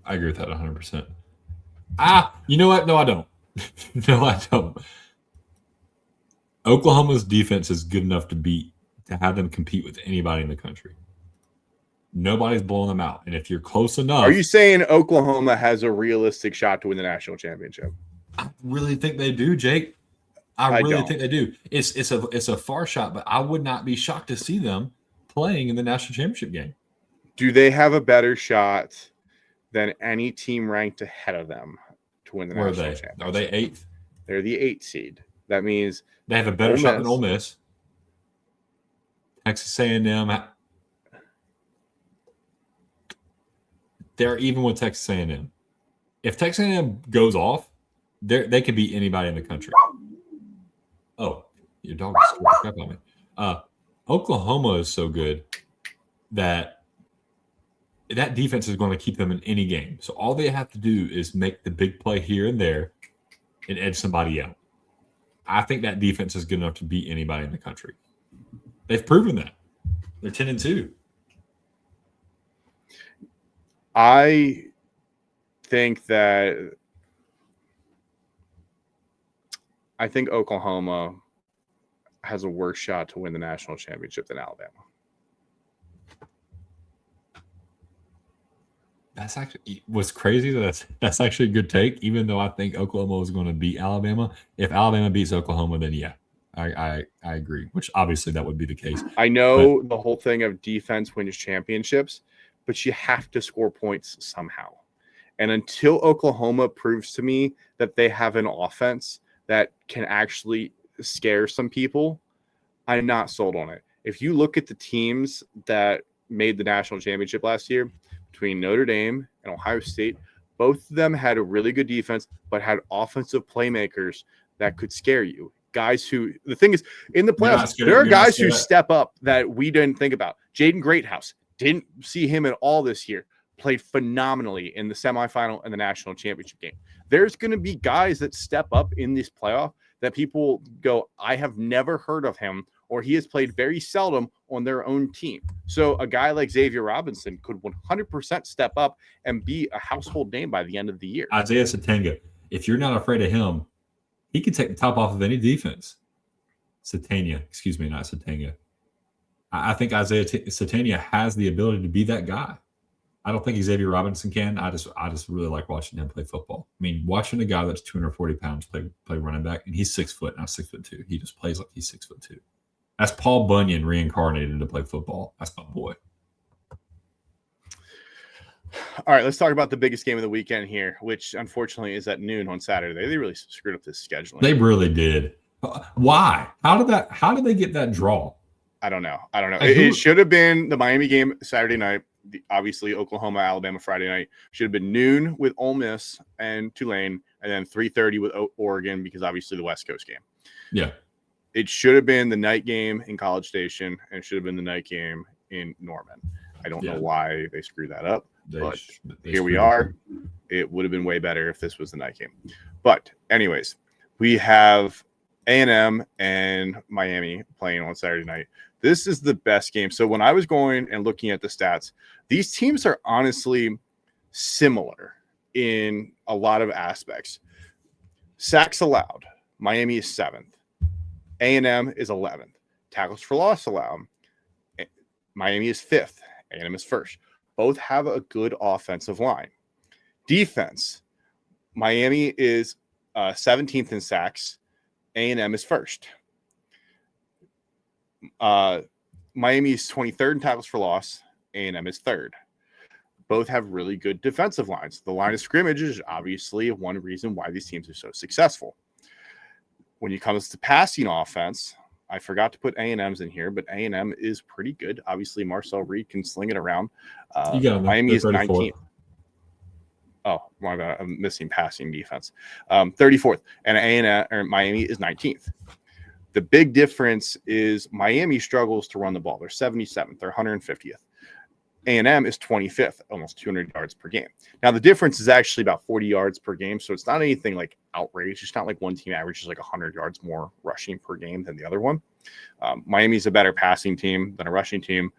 with that 100%. You know what? No, I don't. No, I don't. Oklahoma's defense is good enough to have them compete with anybody in the country. Nobody's blowing them out. And if you're close enough... Are you saying Oklahoma has a realistic shot to win the national championship? I really think they do, Jake. I really think they do. It's a far shot, but I would not be shocked to see them playing in the national championship game. Do they have a better shot than any team ranked ahead of them to win the national championship? Are they 8th? They're the 8th seed. That means they have a better shot than Ole Miss. Texas A&M... They're even with Texas A&M. If Texas A&M goes off, they could beat anybody in the country. Oh, your dog scared the crap out of me. Oklahoma is so good that defense is going to keep them in any game. So all they have to do is make the big play here and there and edge somebody out. I think that defense is good enough to beat anybody in the country. They've proven that. They're 10-2. I think Oklahoma has a worse shot to win the national championship than Alabama. That's actually what's crazy. That's actually a good take. Even though I think Oklahoma was going to beat Alabama, if Alabama beats Oklahoma, then yeah, I agree. Which obviously that would be the case. I know the whole thing of defense wins championships, but you have to score points somehow. And until Oklahoma proves to me that they have an offense that can actually scare some people, I'm not sold on it. If you look at the teams that made the national championship last year, between Notre Dame and Ohio State, both of them had a really good defense, but had offensive playmakers that could scare you. Guys who, the thing is, in the playoffs, there are guys who step up that we didn't think about. Jaden Greathouse, didn't see him at all this year, played phenomenally in the semifinal and the national championship game. There's going to be guys that step up in this playoff that people go, I have never heard of him, or he has played very seldom on their own team. So a guy like Xavier Robinson could 100% step up and be a household name by the end of the year. Isaiah Satenga, if you're not afraid of him, he can take the top off of any defense. Satenga, excuse me, not Satenga. I think Isaiah Satenga has the ability to be that guy. I don't think Xavier Robinson can. I just really like watching him play football. I mean, watching a guy that's 240 pounds play running back, and he's 6 foot, not 6'2". He just plays like he's 6'2". That's Paul Bunyan reincarnated to play football. That's my boy. All right, let's talk about the biggest game of the weekend here, which unfortunately is at noon on Saturday. They really screwed up this scheduling. They really did. Why? How did they get that draw? I don't know. It should have been the Miami game Saturday night. Obviously, Oklahoma, Alabama Friday night. Should have been noon with Ole Miss and Tulane, and then 3:30 with Oregon, because obviously the West Coast game. Yeah. It should have been the night game in College Station, and it should have been the night game in Norman. I don't know why they screwed that up, but here we are. It would have been way better if this was the night game. But anyways, we have A&M and Miami playing on Saturday night. This is the best game. So when I was going and looking at the stats, these teams are honestly similar in a lot of aspects. Sacks allowed, Miami is 7th. A&M is 11th. Tackles for loss allowed, Miami is 5th. A&M is 1st. Both have a good offensive line. Defense, Miami is 17th in sacks. A&M is 1st. Miami is 23rd in tackles for loss. A&M is 3rd. Both have really good defensive lines. The line of scrimmage is obviously one reason why these teams are so successful. When it comes to passing offense, I forgot to put A&M's in here, but A&M is pretty good. Obviously, Marcel Reed can sling it around. Miami is 19th. Oh, my bad. I'm missing passing defense. 34th, and A&M or Miami is 19th. The big difference is Miami struggles to run the ball. They're 77th. They're 150th. A&M is 25th, almost 200 yards per game. Now, the difference is actually about 40 yards per game, so it's not anything like outrageous. It's not like one team averages like 100 yards more rushing per game than the other one. Miami's a better passing team than a rushing team.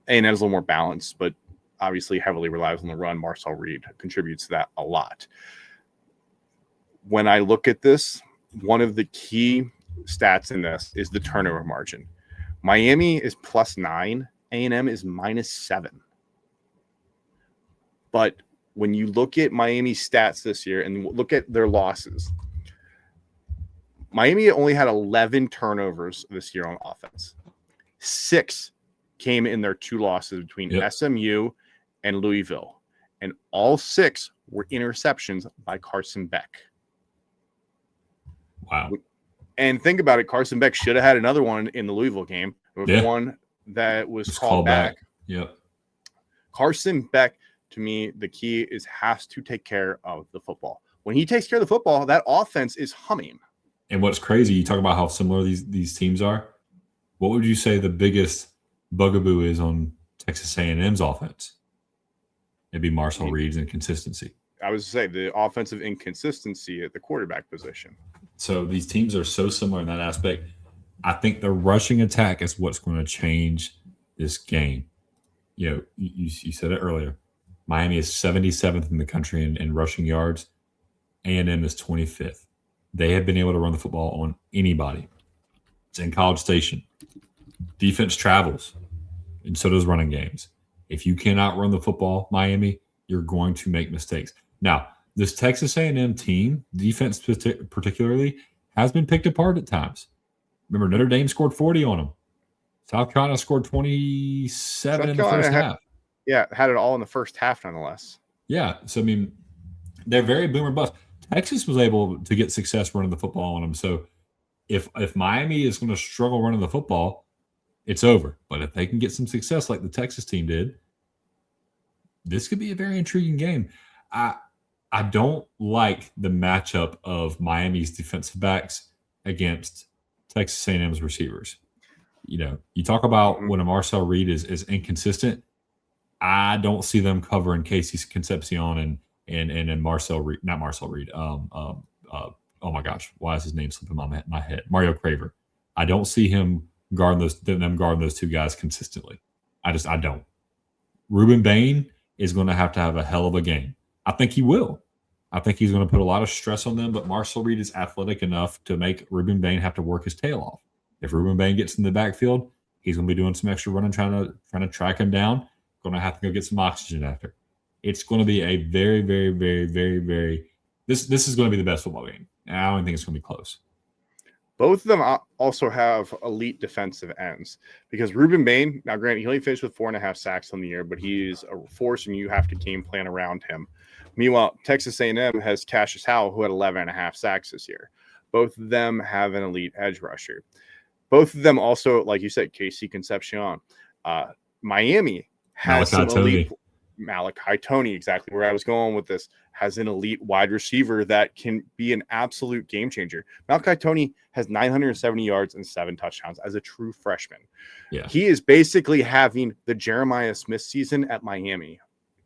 A&M is a little more balanced, but obviously heavily relies on the run. Marcel Reed contributes to that a lot. When I look at this, one of the key stats in this is the turnover margin. Miami is +9. A&M is -7. But when you look at Miami's stats this year and look at their losses, Miami only had 11 turnovers this year on offense. 6 came in their 2 losses between SMU and Louisville. And all 6 were interceptions by Carson Beck. Wow. And think about it, Carson Beck should have had another one in the Louisville game. There was one that was called back. Yep. Carson Beck, to me, the key is has to take care of the football. When he takes care of the football, that offense is humming. And what's crazy, you talk about how similar these teams are. What would you say the biggest bugaboo is on Texas A&M's offense? It'd be Marcel Reed's inconsistency. I was to say the offensive inconsistency at the quarterback position. So these teams are so similar in that aspect. I think the rushing attack is what's going to change this game. You know, you said it earlier. Miami is 77th in the country in rushing yards. A&M is 25th. They have been able to run the football on anybody. It's in College Station. Defense travels, and so does running games. If you cannot run the football, Miami, you're going to make mistakes. Now, this Texas A&M team, defense particularly, has been picked apart at times. Remember, Notre Dame scored 40 on them. South Carolina scored 27 in the first half. Had it all in the first half, nonetheless. Yeah, so I mean, they're very boomer bust. Texas was able to get success running the football on them. So if Miami is going to struggle running the football, it's over. But if they can get some success like the Texas team did, this could be a very intriguing game. I don't like the matchup of Miami's defensive backs against Texas A&M's receivers. You know, you talk about when a Marcel Reed is inconsistent. I don't see them covering Casey Concepcion and Marcel Reed, not Marcel Reed. Oh my gosh, why is his name slipping my head? Mario Craver. I don't see him guarding those two guys consistently. I don't. Ruben Bain is going to have a hell of a game. I think he will. I think he's going to put a lot of stress on them, but Marcel Reed is athletic enough to make Ruben Bain have to work his tail off. If Ruben Bain gets in the backfield, he's going to be doing some extra running, trying to track him down. Going to have to go get some oxygen after. It's going to be a very, very, very, very, very. This is going to be the best football game. And I don't think it's going to be close. Both of them also have elite defensive ends because Ruben Bain, now granted, he only finished with 4.5 sacks on the year, but he's a force and you have to game plan around him. Meanwhile, Texas A&M has Cassius Howell, who had 11.5 sacks this year. Both of them have an elite edge rusher. Both of them also, like you said, Casey Concepcion. Miami has some elite. Malachi Tony, exactly where I was going with this, has an elite wide receiver that can be an absolute game changer. Malachi Tony has 970 yards and 7 touchdowns as a true freshman. Yeah. He is basically having the Jeremiah Smith season at Miami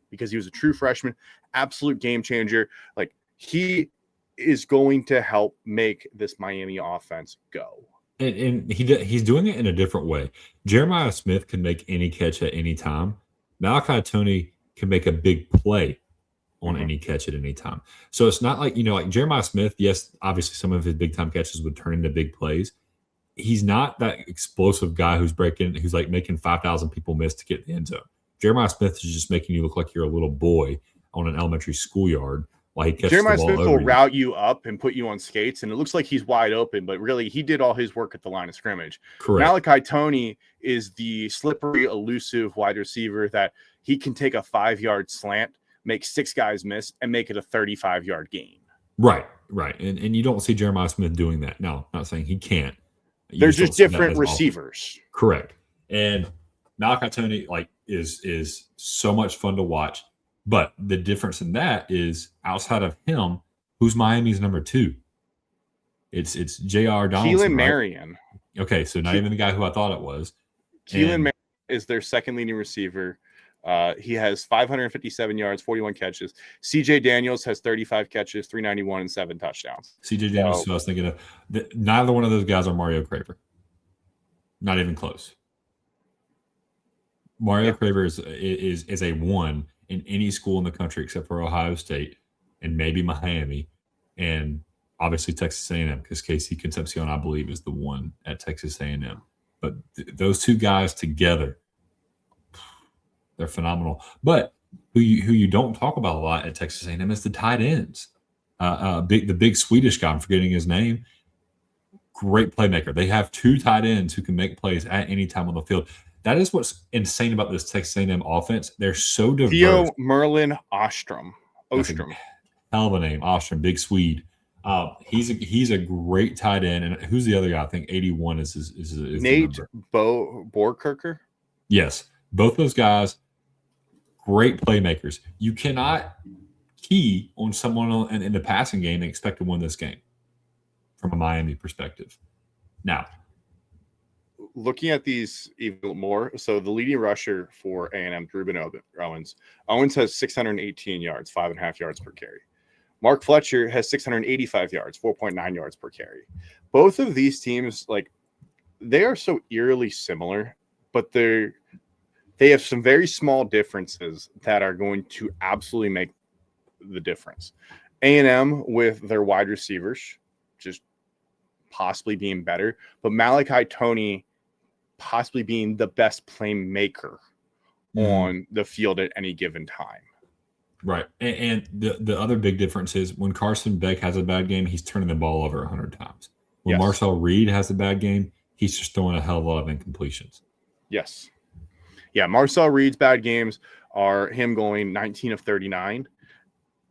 because he was a true freshman, absolute game changer. Like, he is going to help make this Miami offense go. And he's doing it in a different way. Jeremiah Smith can make any catch at any time. Malachi Tony can make a big play on any catch at any time. So it's not like, like Jeremiah Smith, yes, obviously some of his big time catches would turn into big plays. He's not that explosive guy who's like making 5,000 people miss to get the end zone. Jeremiah Smith is just making you look like you're a little boy on an elementary schoolyard while he catches Jeremiah the ball Smith over will you. route you up and put you on skates, and it looks like he's wide open, but really he did all his work at the line of scrimmage. Correct. Malachi Tony is the slippery, elusive wide receiver that he can take a 5-yard slant, make 6 guys miss, and make it a 35-yard gain. Right. And you don't see Jeremiah Smith doing that. No, I'm not saying he can't. They're just different receivers. Often. Correct. And Malachi Tony is so much fun to watch. But the difference in that is outside of him, who's Miami's number 2? It's J.R. Donaldson. Keelan Marion. Okay, so not even the guy who I thought it was. Keelan Marion is their second leading receiver. He has 557 yards, 41 catches. CJ Daniels has 35 catches, 391, and 7 touchdowns. CJ Daniels, who I was thinking of. Neither one of those guys are Mario Craver. Not even close. Mario Craver is a 1 in any school in the country except for Ohio State and maybe Miami, and obviously Texas A&M, because Casey Concepcion, I believe, is the 1 at Texas A&M. But those two guys together, they're phenomenal. But who you don't talk about a lot at Texas A&M is the tight ends. The big Swedish guy, I'm forgetting his name. Great playmaker. They have 2 tight ends who can make plays at any time on the field. That is what's insane about this Texas A&M offense. They're so diverse. Theo Merlin Ostrom. Hell of a name, Ostrom, big Swede. He's a great tight end. And who's the other guy? I think 81 is Nate Borkirker. Yes, both those guys, great playmakers. You cannot key on someone in the passing game and expect to win this game from a Miami perspective. Now, looking at these even more, so the leading rusher for A&M, Ruben Owens. Owens has 618 yards, 5.5 yards per carry. Mark Fletcher has 685 yards, 4.9 yards per carry. Both of these teams, they are so eerily similar, but they they have some very small differences that are going to absolutely make the difference. A&M with their wide receivers just possibly being better, but Malachi Toney possibly being the best playmaker on the field at any given time. Right. And the other big difference is when Carson Beck has a bad game, he's turning the ball over 100 times. When Marcel Reed has a bad game, he's just throwing a hell of a lot of incompletions. Yes. Yeah, Marcel Reed's bad games are him going 19 of 39,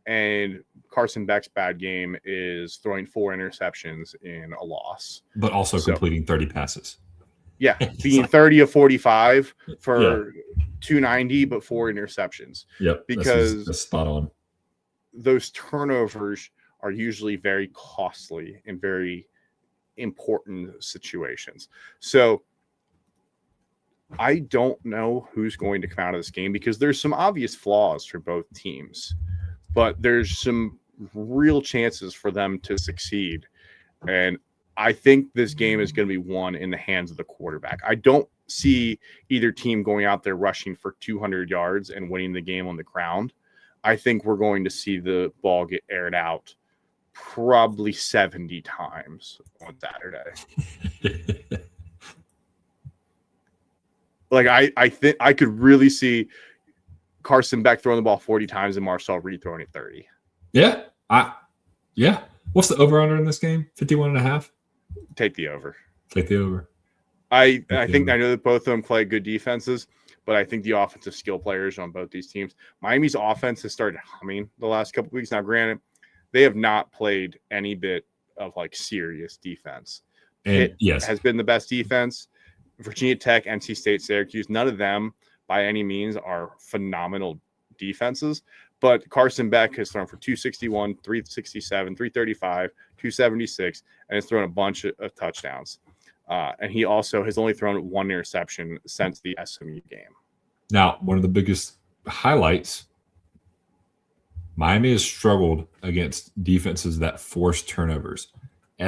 and Carson Beck's bad game is throwing 4 interceptions in a loss. But also completing 30 passes. Yeah, being 30 of 45 for 290, but 4 interceptions. Yep, because that's spot on. Those turnovers are usually very costly in very important situations. So I don't know who's going to come out of this game because there's some obvious flaws for both teams, but there's some real chances for them to succeed. And I think this game is going to be won in the hands of the quarterback. I don't see either team going out there rushing for 200 yards and winning the game on the ground. I think we're going to see the ball get aired out probably 70 times on Saturday. Like I think I could really see Carson Beck throwing the ball 40 times and Marcel Reed throwing it 30. Yeah. What's the over-under in this game? 51.5? Take the over. Take the over. I think I know that both of them play good defenses, but I think the offensive skill players on both these teams. Miami's offense has started humming the last couple of weeks. Now, granted, they have not played any bit of like serious defense. Pitt has been the best defense. Virginia Tech, NC State, Syracuse, none of them by any means are phenomenal defenses. But Carson Beck has thrown for 261, 367, 335, 276, and has thrown a bunch of touchdowns. And he also has only thrown 1 interception since the SMU game. Now, one of the biggest highlights, Miami has struggled against defenses that force turnovers.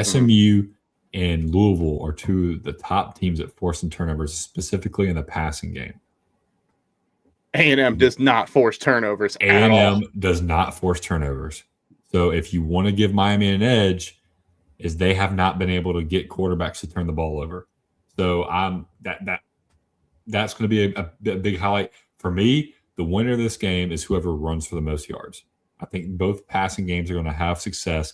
SMU and Louisville are 2 of the top teams at forcing turnovers, specifically in the passing game. A&M does not force turnovers at all. A&M does not force turnovers. So if you want to give Miami an edge, is they have not been able to get quarterbacks to turn the ball over. So that's going to be a big highlight. For me, the winner of this game is whoever runs for the most yards. I think both passing games are going to have success.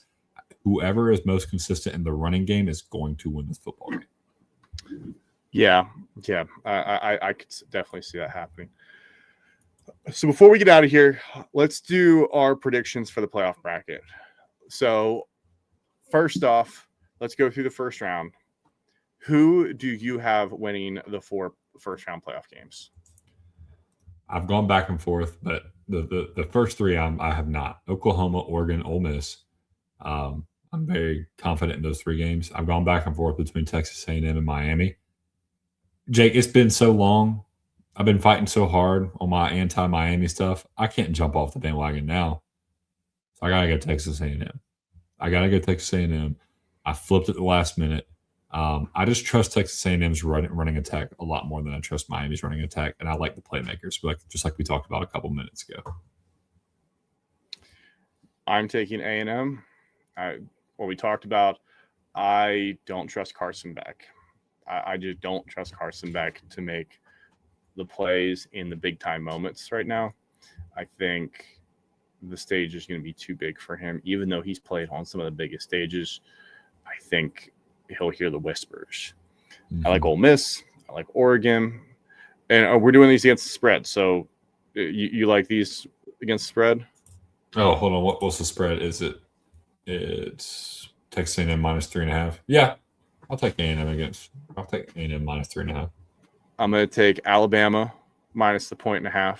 Whoever is most consistent in the running game is going to win this football game. Yeah. I could definitely see that happening. So before we get out of here, let's do our predictions for the playoff bracket. So first off, let's go through the first round. Who do you have winning the 4 first-round playoff games? I've gone back and forth, but the first 3 I have not. Oklahoma, Oregon, Ole Miss. I'm very confident in those 3 games. I've gone back and forth between Texas A&M and Miami. Jake, it's been so long. I've been fighting so hard on my anti-Miami stuff. I can't jump off the bandwagon now. So I got to go Texas A&M. I flipped at the last minute. I just trust Texas A&M's running attack a lot more than I trust Miami's running attack, and I like the playmakers, just like we talked about a couple minutes ago. I'm taking A&M. What we talked about, I don't trust Carson Beck. I just don't trust Carson Beck to make the plays in the big-time moments right now. I think the stage is going to be too big for him, even though he's played on some of the biggest stages. I think he'll hear the whispers. I like Ole Miss. I like Oregon. And we're doing these against the spread. So you like these against the spread? Oh, hold on. What's the spread? It's Texas A&M minus 3.5. Yeah, I'll take A&M minus 3.5. I'm going to take Alabama minus the 1.5.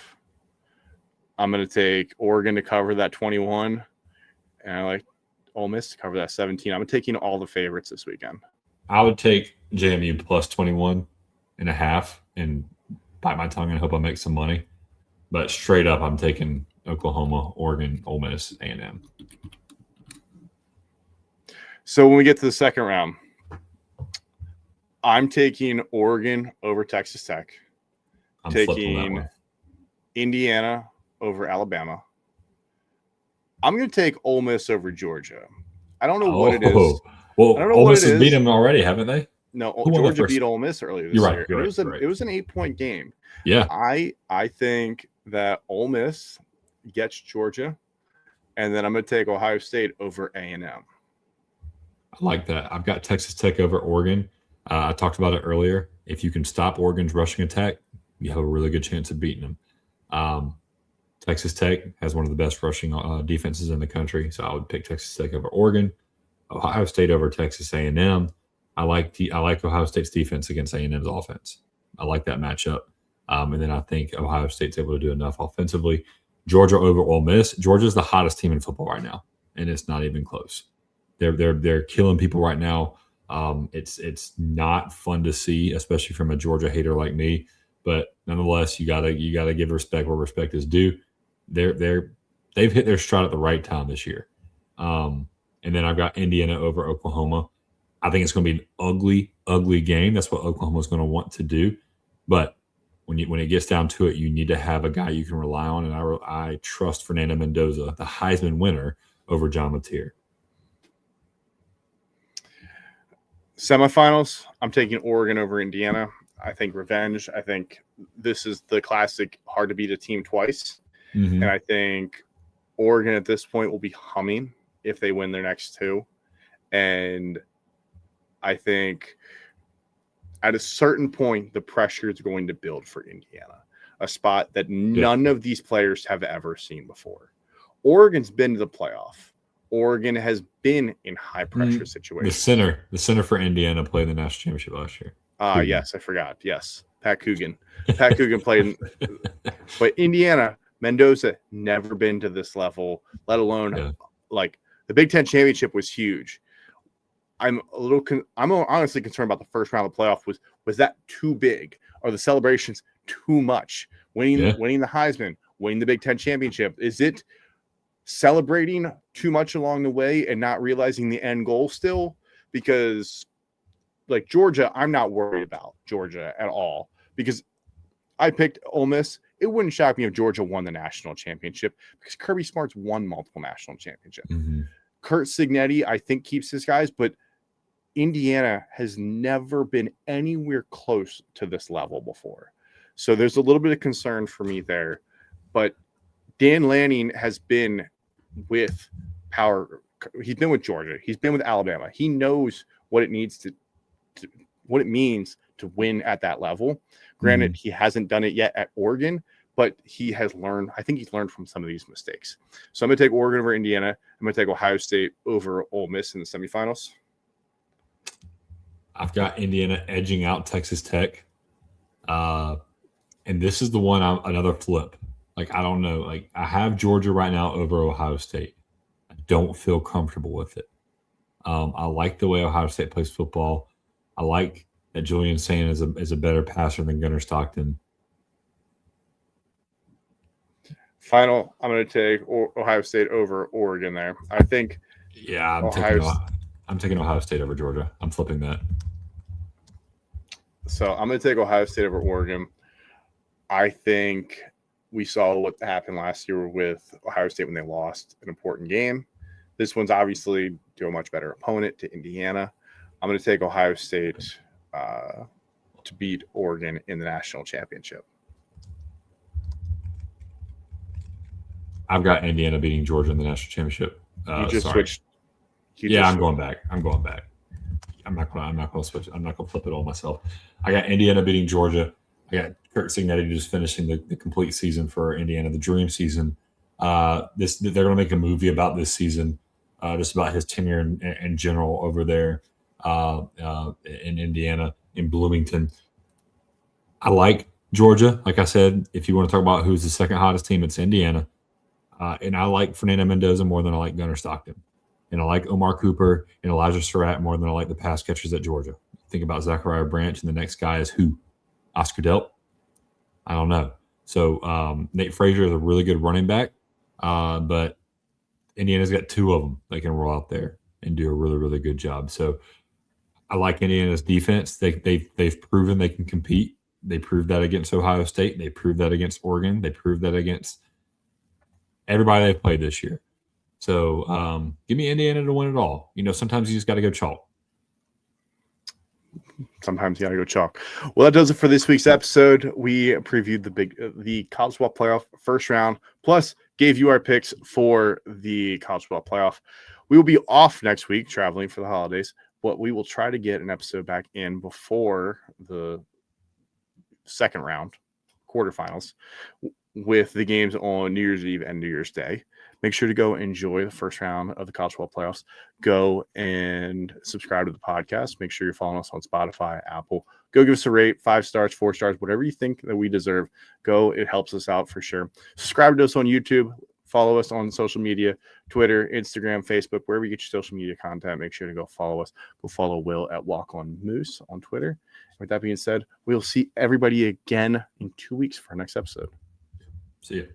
I'm going to take Oregon to cover that 21. And I like Ole Miss to cover that 17. I'm taking all the favorites this weekend. I would take JMU plus 21.5 and bite my tongue and hope I make some money. But straight up, I'm taking Oklahoma, Oregon, Ole Miss, A&M. So when we get to the second round, I'm taking Oregon over Texas Tech. I'm flipped on that taking one. Indiana over Alabama. I'm going to take Ole Miss over Georgia. I don't know what it is. Oh, well, I don't know Ole what Miss it has beat is. them already, haven't they? No, Who won the Georgia first? beat Ole Miss earlier You're this right. year, You're and right. You're right. it was an 8-point game. Yeah, I think that Ole Miss gets Georgia, and then I'm going to take Ohio State over A&M. I like that. I've got Texas Tech over Oregon. I talked about it earlier. If you can stop Oregon's rushing attack, you have a really good chance of beating them. Um, Texas Tech has one of the best rushing defenses in the country, so I would pick Texas Tech over Oregon. Ohio State over Texas A&M. I like Ohio State's defense against A&M's offense. I like that matchup, and then I think Ohio State's able to do enough offensively. Georgia over Ole Miss. Georgia's the hottest team in football right now, and it's not even close. They're killing people right now. It's not fun to see, especially from a Georgia hater like me. But nonetheless, you gotta give respect where respect is due. They've hit their stride at the right time this year. And then I've got Indiana over Oklahoma. I think it's going to be an ugly, ugly game. That's what Oklahoma's going to want to do. But when it gets down to it, you need to have a guy you can rely on. And I trust Fernando Mendoza, the Heisman winner, over John Mateer. Semifinals, I'm taking Oregon over Indiana. I think revenge. I think this is the classic hard to beat a team twice. Mm-hmm. And I think Oregon at this point will be humming if they win their next two. And I think at a certain point, the pressure is going to build for Indiana, a spot that none of these players have ever seen before. Oregon's been to the playoff. Oregon has been in high pressure situations. The center for Indiana played in the national championship last year. Yes, I forgot. Yes, Pat Coogan. Pat Coogan played, but Indiana, Mendoza never been to this level, let alone like the Big Ten championship was huge. I'm honestly concerned about the first round of the playoff. Was that too big? Are the celebrations too much? Winning the Heisman, winning the Big Ten championship, is it celebrating too much along the way and not realizing the end goal still? Because like Georgia, I'm not worried about Georgia at all because I picked Ole Miss. It wouldn't shock me if Georgia won the national championship because Kirby Smart's won multiple national championships. Mm-hmm. Kurt Cignetti, I think, keeps his guys, but Indiana has never been anywhere close to this level before. So there's a little bit of concern for me there. But Dan Lanning has been with power. He's been with Georgia. He's been with Alabama. He knows what it needs what it means to win at that level. Granted, he hasn't done it yet at Oregon, but he has learned. I think he's learned from some of these mistakes. So I'm going to take Oregon over Indiana. I'm going to take Ohio State over Ole Miss in the semifinals. I've got Indiana edging out Texas Tech. And this is the one, another flip. Like, I don't know. Like, I have Georgia right now over Ohio State. I don't feel comfortable with it. I like the way Ohio State plays football. I like that Julian Sand is a better passer than Gunnar Stockton. Final, I'm going to take Ohio State over Oregon there. I think. Yeah, I'm taking Ohio State over Georgia. I'm flipping that. So I'm going to take Ohio State over Oregon. I think we saw what happened last year with Ohio State when they lost an important game. This one's obviously to a much better opponent, to Indiana. I'm going to take Ohio State to beat Oregon in the national championship. I've got Indiana beating Georgia in the national championship. You just switched. I'm going back. I'm not going to switch. I'm not going to flip it all myself. I got Indiana beating Georgia. I got Kurt Cignetti just finishing the complete season for Indiana, the dream season. They're going to make a movie about this season, just about his tenure in general over there in Indiana, in Bloomington. I like Georgia. Like I said, if you want to talk about who's the second hottest team, it's Indiana. And I like Fernando Mendoza more than I like Gunnar Stockton. And I like Omar Cooper and Elijah Surratt more than I like the pass catchers at Georgia. Think about Zachariah Branch, and the next guy is who? Oscar Delp? I don't know. So Nate Frazier is a really good running back, but Indiana's got two of them they can roll out there and do a really, really good job. So I like Indiana's defense. They've proven they can compete. They proved that against Ohio State. They proved that against Oregon. They proved that against everybody they've played this year. So give me Indiana to win it all. Sometimes you just got to go chalk. Sometimes you got to go chalk. Well, that does it for this week's episode. We previewed the college football playoff first round, plus gave you our picks for the college football playoff. We will be off next week traveling for the holidays, but we will try to get an episode back in before the second round, quarterfinals, with the games on New Year's Eve and New Year's Day. Make sure to go enjoy the first round of the college football playoffs. Go and subscribe to the podcast. Make sure you're following us on Spotify, Apple. Go give us a rate, 5 stars, 4 stars, whatever you think that we deserve. Go. It helps us out for sure. Subscribe to us on YouTube. Follow us on social media, Twitter, Instagram, Facebook, wherever you get your social media content. Make sure to go follow us. Go follow Will at Walk on Moose on Twitter. With that being said, we'll see everybody again in 2 weeks for our next episode. See you.